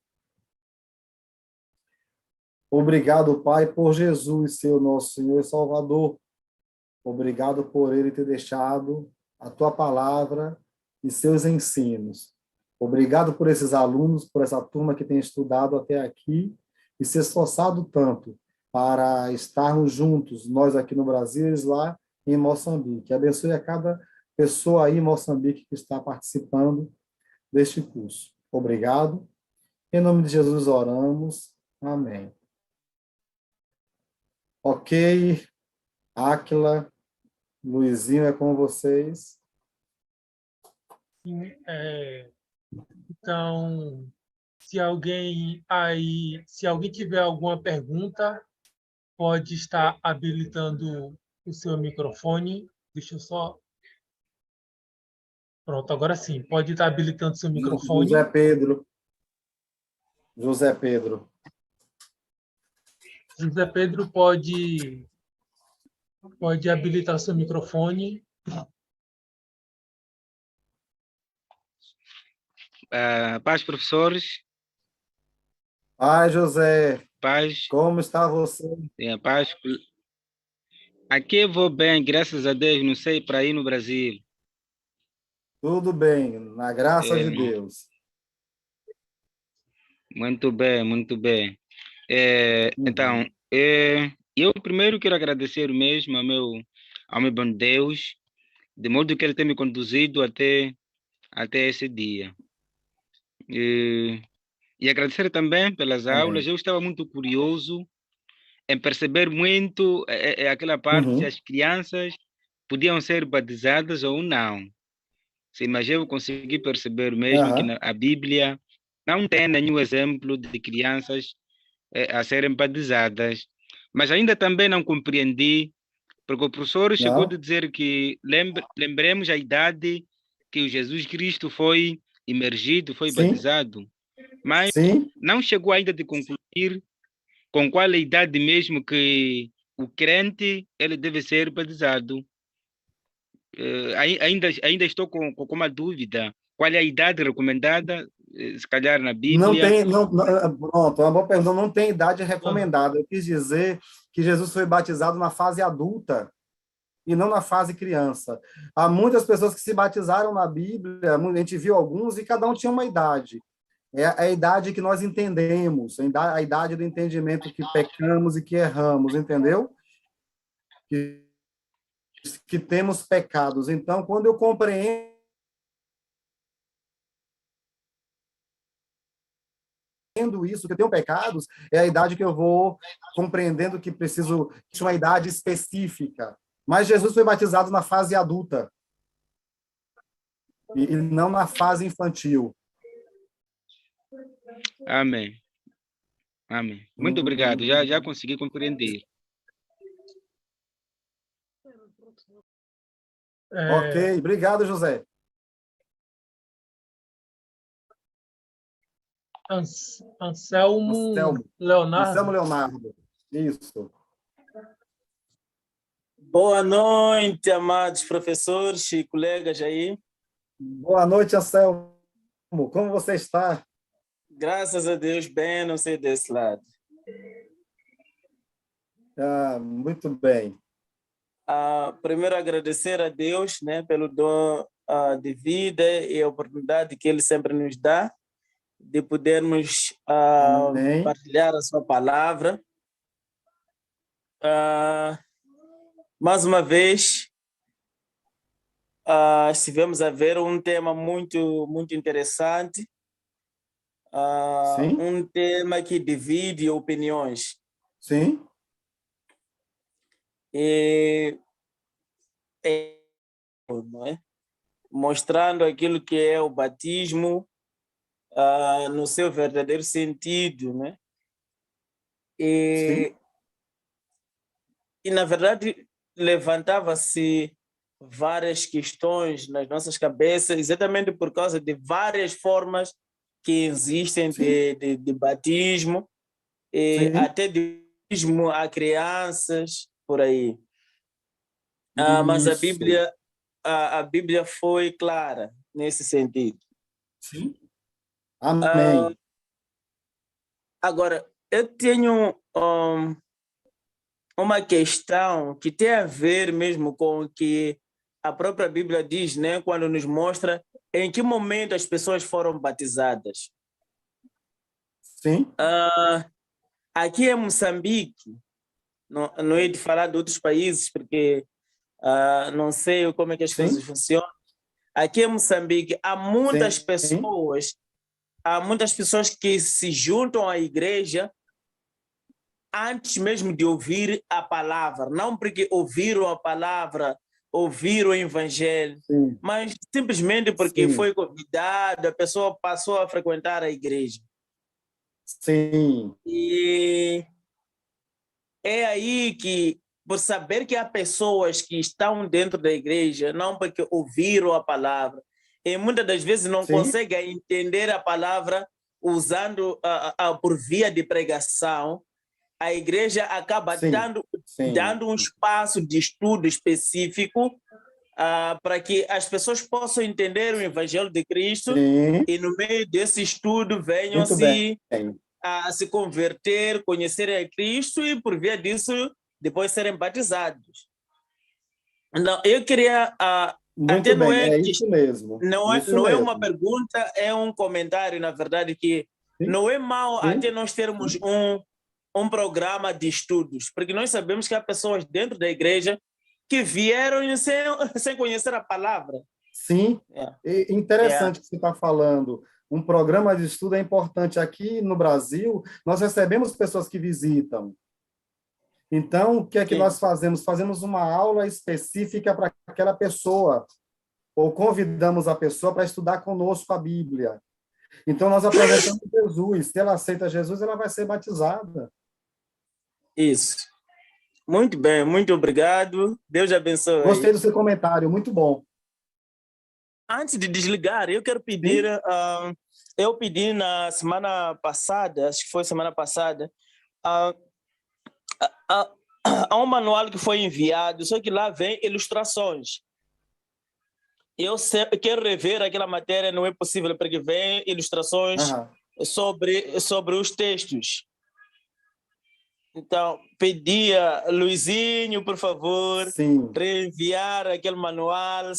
Obrigado, Pai, por Jesus ser o nosso Senhor e Salvador. Obrigado por Ele ter deixado a Tua palavra e seus ensinos. Obrigado por esses alunos, por essa turma que tem estudado até aqui e se esforçado tanto para estarmos juntos, nós aqui no Brasil e eles lá em Moçambique. Abençoe a cada pessoa aí em Moçambique que está participando deste curso. Obrigado. Em nome de Jesus oramos. Amém. Ok, Áquila, Luizinho, é com vocês. Sim, então, se alguém tiver alguma pergunta, pode estar habilitando o seu microfone. Deixa eu só Pronto, agora sim. Pode estar habilitando seu microfone. José Pedro. José Pedro. José Pedro pode habilitar seu microfone. Paz, professores. Ai, José, Paz, como está você? paz. Aqui eu vou bem, graças a Deus. Não sei para aí no Brasil. Tudo bem, na graça É, de Deus. muito bem, muito bem. Então, Uhum. eu primeiro quero agradecer mesmo ao meu bom Deus, de modo que Ele tem me conduzido até esse dia. E agradecer também pelas aulas. Amém. Eu estava muito curioso em perceber muito aquela parte se Uhum. as crianças podiam ser batizadas ou não. Sim, mas eu consegui perceber mesmo que Aham. a Bíblia não tem nenhum exemplo de crianças a serem batizadas. Mas ainda também não compreendi, porque o professor chegou a Não? dizer que lembremos a idade que o Jesus Cristo foi imergido, foi Sim, batizado, mas sim. não chegou ainda de concluir com qual é a idade mesmo que o crente ele deve ser batizado. Ainda estou com uma dúvida. Qual é a idade recomendada, se calhar na Não Bíblia? tem, pronto, uma boa pergunta, não tem idade Ah, recomendada. Eu quis dizer que Jesus foi batizado na fase adulta e não na fase criança. Há muitas pessoas que se batizaram na Bíblia, a gente viu alguns e cada um tinha uma idade. É a idade que nós entendemos, a idade do entendimento que pecamos e que erramos, entendeu? Que, que temos pecados. Então, quando eu compreendo isso, que eu tenho pecados, é a idade que eu vou compreendendo que preciso de uma idade específica. Mas Jesus foi batizado na fase adulta e não na fase infantil. Amém. Amém. Muito obrigado. Já consegui compreender. Ok, é, obrigado, José. Anselmo Anselmo. Anselmo Leonardo. Leonardo. Isso. Boa noite, amados professores e colegas aí. Boa noite, Anselmo. Como você está? Graças a Deus, bem, não sei desse lado. Ah, muito bem. Primeiro, agradecer a Deus, né, pelo dom de vida e a oportunidade que Ele sempre nos dá de podermos Amém. partilhar a Sua palavra. Mais uma vez, estivemos a ver um tema muito, muito interessante, Sim, um tema que divide opiniões. sim, E não é? Mostrando aquilo que é o batismo no seu verdadeiro sentido, né? sim, E, na verdade, levantava-se várias questões nas nossas cabeças, exatamente por causa de várias formas que existem sim, de batismo, e sim. até de batismo a crianças, por aí. Mas Isso. a Bíblia foi clara nesse sentido. Sim. Ah, Amém. Agora, eu tenho uma questão que tem a ver mesmo com o que a própria Bíblia diz, né? Quando nos mostra em que momento as pessoas foram batizadas. Sim, Aqui em Moçambique, não é de falar de outros países, porque não sei como é que as coisas sim, funcionam. Aqui em Moçambique, sim, há muitas pessoas que se juntam à igreja antes mesmo de ouvir a palavra, não porque ouviram a palavra, ouviram o evangelho, sim, mas simplesmente porque sim, foi convidado, a pessoa passou a frequentar a igreja. sim, E é aí que, por saber que há pessoas que estão dentro da igreja, não porque ouviram a palavra, e muitas das vezes não Sim. conseguem entender a palavra usando por via de pregação, a igreja acaba Sim. dando um espaço de estudo específico para que as pessoas possam entender o Evangelho de Cristo Sim. e no meio desse estudo venham Muito bem. a se converter, conhecerem a Cristo e por via disso depois serem batizados. Não, eu queria Muito até não bem, é é isso mesmo. Isso não é mesmo. uma pergunta, é um comentário, na verdade, que Sim. não é mal Sim. até nós termos um programa de estudos, porque nós sabemos que há pessoas dentro da igreja que vieram sem conhecer a palavra. Sim, É. interessante que você está falando. Um programa de estudo é importante. Aqui no Brasil, nós recebemos pessoas que visitam. Então, o que é que Sim. nós fazemos? Fazemos uma aula específica para aquela pessoa, ou convidamos a pessoa para estudar conosco a Bíblia. Então, nós apresentamos Jesus. Se ela aceita Jesus, ela vai ser batizada. Isso. Muito bem, muito obrigado. Deus abençoe. Gostei do seu comentário, muito bom. Antes de desligar, eu quero pedir, eu pedi na semana passada, acho que foi semana passada, há um manual que foi enviado, só que lá vem ilustrações. Eu quero rever aquela matéria, não é possível, porque vem ilustrações sobre os textos. Então, pedia, Luizinho, por favor, reenviar aquele manual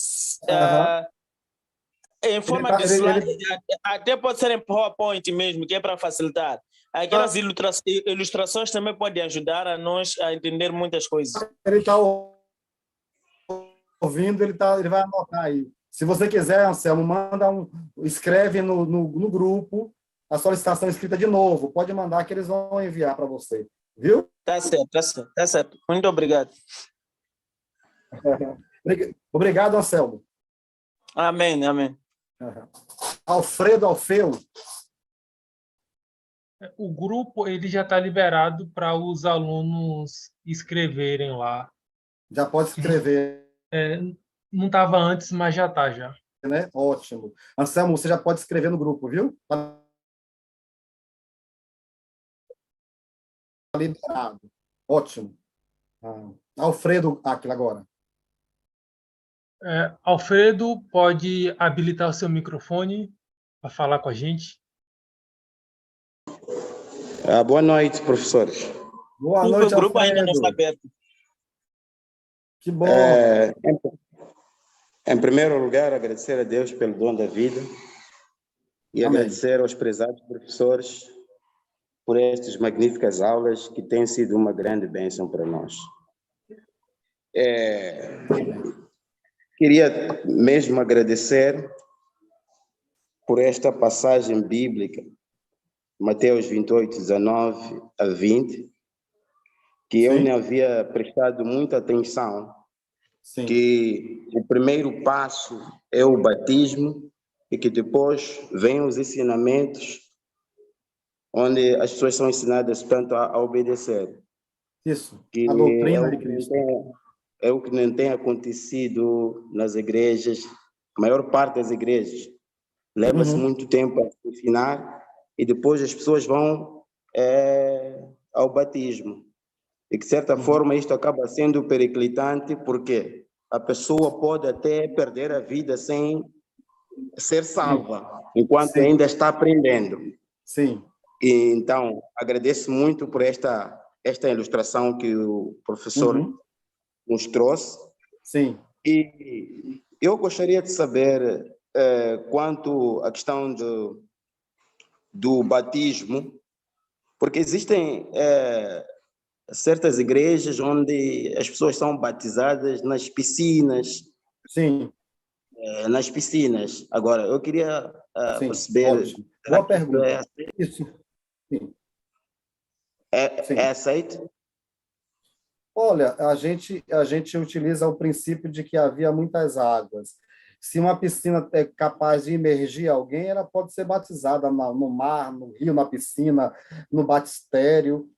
em forma de slide, até pode ser em PowerPoint mesmo, que é para facilitar. Aquelas ilustrações também podem ajudar a nós a entender muitas coisas. Ele está ouvindo, ele vai anotar aí. Se você quiser, Anselmo, escreve no grupo a solicitação escrita de novo. Pode mandar que eles vão enviar para você. Viu? Tá certo. Muito obrigado. Obrigado, Anselmo. Amém. Alfredo Alfeu. O grupo ele já está liberado para os alunos escreverem lá. Já pode escrever. Não estava antes, mas já está já. Né? Ótimo. Anselmo, você já pode escrever no grupo, viu? Está liberado. Ótimo. Alfredo Aquila agora. Alfredo, pode habilitar o seu microfone para falar com a gente? Boa noite, professores. Boa noite, o grupo Alfredo. ainda não está aberto. Que bom. Em primeiro lugar, agradecer a Deus pelo dom da vida e Amém. Agradecer aos prezados professores por estas magníficas aulas que têm sido uma grande bênção para nós. Queria mesmo agradecer por esta passagem bíblica, Mateus 28, 19 a 20, que eu não havia prestado muita atenção, que o primeiro passo é o batismo e que depois vêm os ensinamentos, onde as pessoas são ensinadas, portanto, a obedecer. Isso, que a doutrina de Cristo. É o que não tem acontecido nas igrejas, a maior parte das igrejas. Leva-se muito tempo a ensinar e depois as pessoas vão ao batismo. E, de certa forma, isto acaba sendo periclitante, porque a pessoa pode até perder a vida sem ser salva, enquanto ainda está aprendendo. Sim. E, então, agradeço muito por esta ilustração que o professor nos trouxe. Sim. E eu gostaria de saber quanto à questão do batismo, porque existem certas igrejas onde as pessoas são batizadas nas piscinas. Sim. Nas piscinas. Agora, eu queria perceber... Ótimo. Boa pergunta. Isso. Sim. É aceito? Olha, a gente utiliza o princípio de que havia muitas águas. Se uma piscina é capaz de imergir alguém, ela pode ser batizada no mar, no rio, na piscina, no batistério.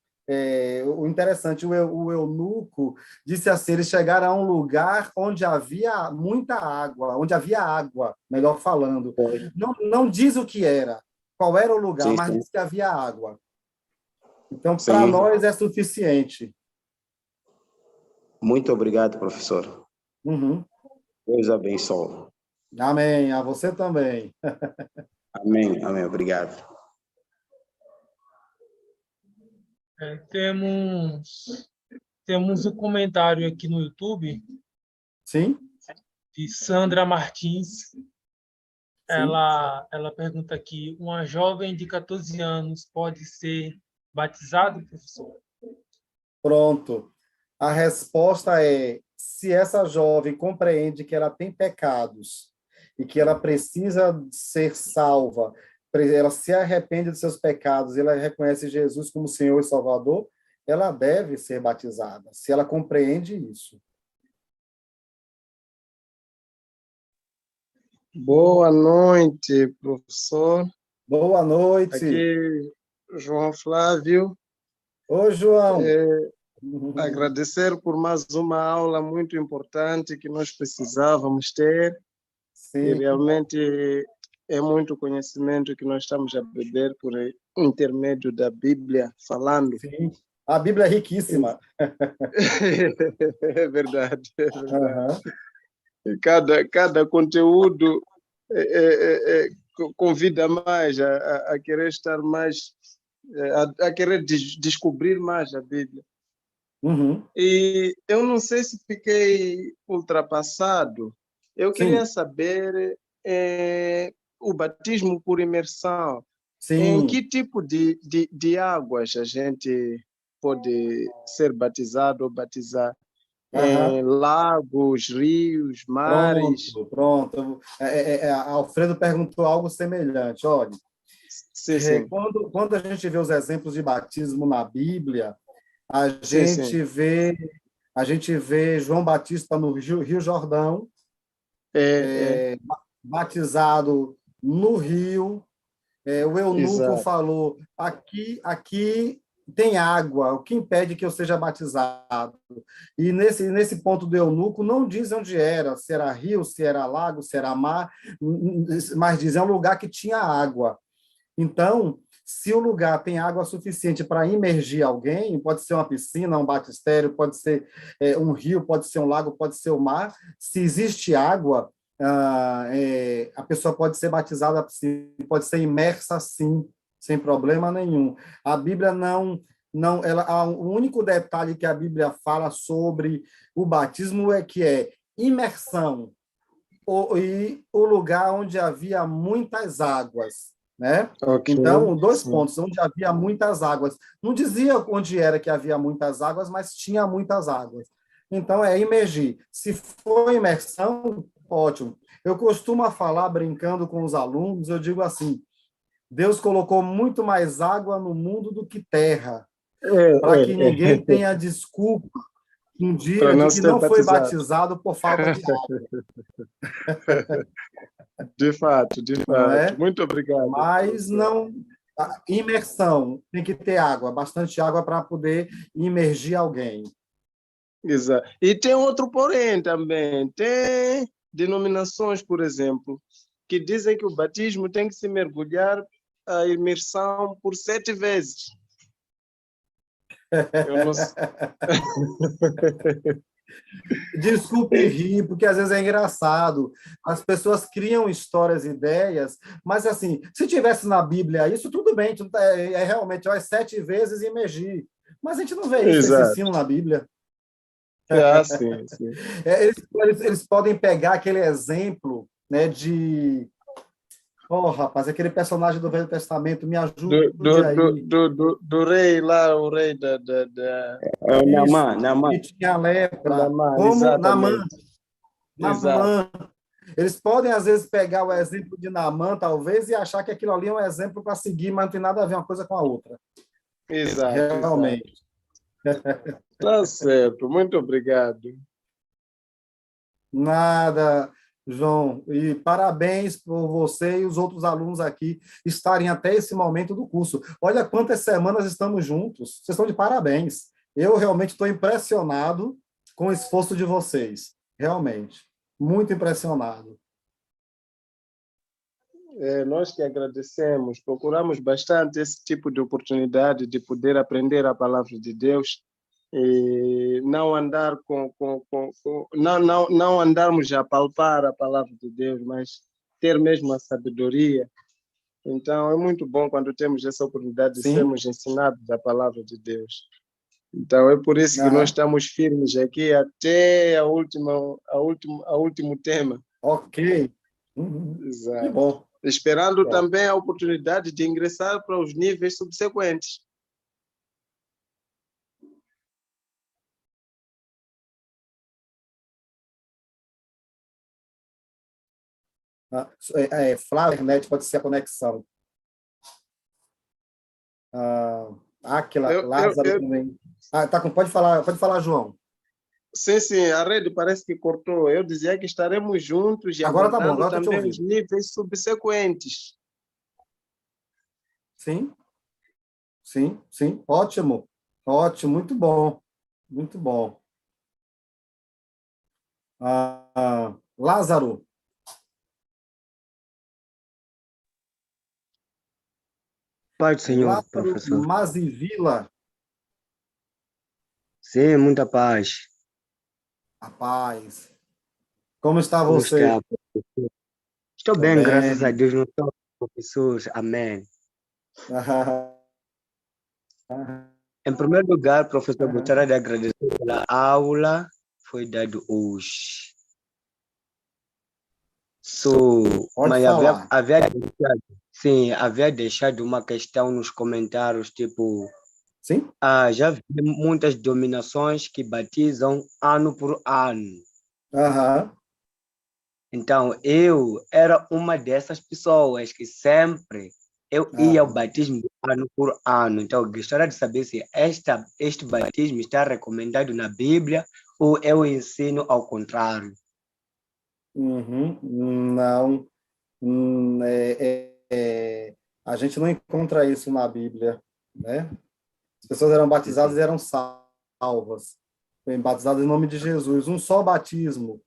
o interessante, o eunuco disse assim, eles chegaram a um lugar onde havia muita água, onde havia água, melhor falando. Não diz o que era, qual era o lugar, Sim, mas sim. diz que havia água. Então, para Sim. nós é suficiente. Muito obrigado, professor. Uhum. Deus abençoe. Amém. A você também. Amém, amém. Obrigado. Temos um comentário aqui no YouTube Sim? de Sandra Martins. Sim. Ela pergunta aqui: uma jovem de 14 anos pode ser batizada, professor? Pronto. A resposta é: se essa jovem compreende que ela tem pecados e que ela precisa ser salva, ela se arrepende dos seus pecados, ela reconhece Jesus como Senhor e Salvador, ela deve ser batizada, se ela compreende isso. Boa noite, professor. Boa noite. Aqui, João Flávio. Oi, João. Agradecer por mais uma aula muito importante que nós precisávamos ter. Sim. E realmente é muito conhecimento que nós estamos a beber por intermédio da Bíblia, falando. Sim. A Bíblia é riquíssima. É verdade, é verdade. Uhum. Cada conteúdo convida mais a querer estar mais, a querer descobrir mais a Bíblia. Uhum. E eu não sei se fiquei ultrapassado. Eu queria Sim. saber o batismo por imersão. Sim. Em que tipo de águas a gente pode ser batizado ou batizar? Em lagos, rios, mares? Pronto. Alfredo perguntou algo semelhante. Olha, Sim. Quando a gente vê os exemplos de batismo na Bíblia, a gente vê João Batista no Rio Jordão, batizado no rio. O eunuco Exato. falou: aqui tem água, o que impede que eu seja batizado? E nesse ponto do eunuco não diz onde era, se era rio, se era lago, se era mar, mas diz é um lugar que tinha água. Então, se o lugar tem água suficiente para imergir alguém, pode ser uma piscina, um batistério, pode ser um rio, pode ser um lago, pode ser o mar. Se existe água, a pessoa pode ser batizada, pode ser imersa, sim, sem problema nenhum. A Bíblia o único detalhe que a Bíblia fala sobre o batismo é que é imersão e o lugar onde havia muitas águas, né? Okay. Então, 2 pontos, onde havia muitas águas. Não dizia onde era que havia muitas águas, mas tinha muitas águas. Então, é imergir. Se for imersão, ótimo. Eu costumo falar, brincando com os alunos, eu digo assim, Deus colocou muito mais água no mundo do que terra, para que ninguém tenha desculpa um dia de que não foi batizado por falta de água. De fato. Muito obrigado. Mas não... Imersão, tem que ter água, bastante água para poder imergir alguém. Exato. E tem outro porém também. Tem denominações, por exemplo, que dizem que o batismo tem que se mergulhar a imersão por 7 vezes. Eu não sei. Desculpe rir, porque às vezes é engraçado. As pessoas criam histórias, ideias, mas assim, se tivesse na Bíblia isso, tudo bem, realmente 7 vezes imergir. Mas a gente não vê isso, esse ensino na Bíblia. Sim. Eles podem pegar aquele exemplo, né, de... rapaz, aquele personagem do Velho Testamento, me ajude aí. Do rei lá, o rei da... Naamã. Que tinha lepra. Como Naamã. Eles podem, às vezes, pegar o exemplo de Naamã, talvez, e achar que aquilo ali é um exemplo para seguir, mas não tem nada a ver uma coisa com a outra. Exato. Realmente. Tá certo. Muito obrigado. Nada. João, e parabéns por você e os outros alunos aqui estarem até esse momento do curso. Olha quantas semanas estamos juntos. Vocês estão de parabéns. Eu realmente estou impressionado com o esforço de vocês. Realmente. Muito impressionado. Nós que agradecemos, procuramos bastante esse tipo de oportunidade de poder aprender a palavra de Deus e não andar não andarmos a palpar a palavra de Deus, mas ter mesmo a sabedoria. Então, é muito bom quando temos essa oportunidade de Sim. sermos ensinados a palavra de Deus. Então, é por isso que nós estamos firmes aqui até o último tema. Ok. Que Exato. bom. Esperando Bom. também a oportunidade de ingressar para os níveis subsequentes. Flávia, internet pode ser a conexão. Áquila, Lázaro também. Pode falar, João. Sim, a rede parece que cortou. Eu dizia que estaremos juntos e Agora tá bom, abordando agora tô te também os ouvindo. níveis subsequentes. Sim. Ótimo. Ótimo, muito bom. Muito bom. Lázaro. Pai do Senhor, Lázaro professor. Mazivila. Sim, muita paz. A paz. Como está Como você? está, professor? Estou bem, graças a Deus, não sou professor. Amém. Em primeiro lugar, professor, gostaria de agradecer pela aula que foi dada hoje. Pode Mas falar. havia deixado uma questão nos comentários, tipo, Sim? já vi muitas dominações que batizam ano por ano. Então, eu era uma dessas pessoas que sempre eu ia ao batismo ano por ano. Então, eu gostaria de saber se este batismo está recomendado na Bíblia ou eu ensino ao contrário. Não. A gente não encontra isso na Bíblia, né? As pessoas eram batizadas e eram salvas. Batizadas em nome de Jesus. Um só batismo.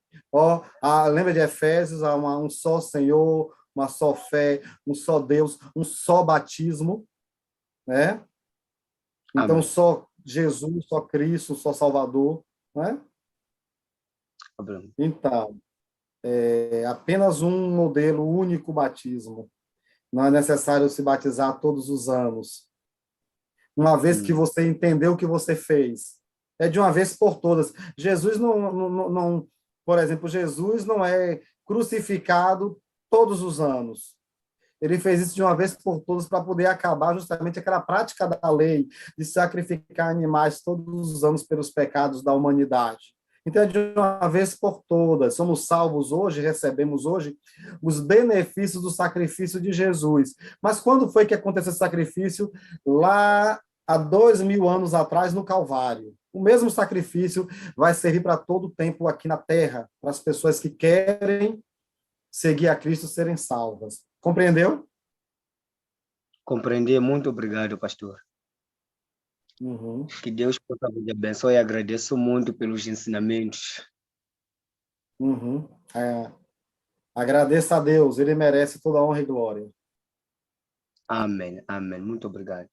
Lembra de Efésios? Um só Senhor, uma só fé, um só Deus, um só batismo, né? Então, Amém. só Jesus, só Cristo, só Salvador, né? Amém. Então, apenas um modelo, único batismo. Não é necessário se batizar todos os anos. Uma vez que você entendeu o que você fez, é de uma vez por todas. Jesus não, por exemplo, Jesus não é crucificado todos os anos. Ele fez isso de uma vez por todas para poder acabar justamente aquela prática da lei de sacrificar animais todos os anos pelos pecados da humanidade. Então, é de uma vez por todas. Somos salvos hoje, recebemos hoje os benefícios do sacrifício de Jesus. Mas quando foi que aconteceu esse sacrifício? Lá há 2000 anos atrás, no Calvário. O mesmo sacrifício vai servir para todo o tempo aqui na Terra, para as pessoas que querem seguir a Cristo serem salvas. Compreendeu? Compreendi. Muito obrigado, pastor. Que Deus possa vos abençoe e agradeço muito pelos ensinamentos. Agradeça a Deus, Ele merece toda a honra e glória. Amém. Muito obrigado.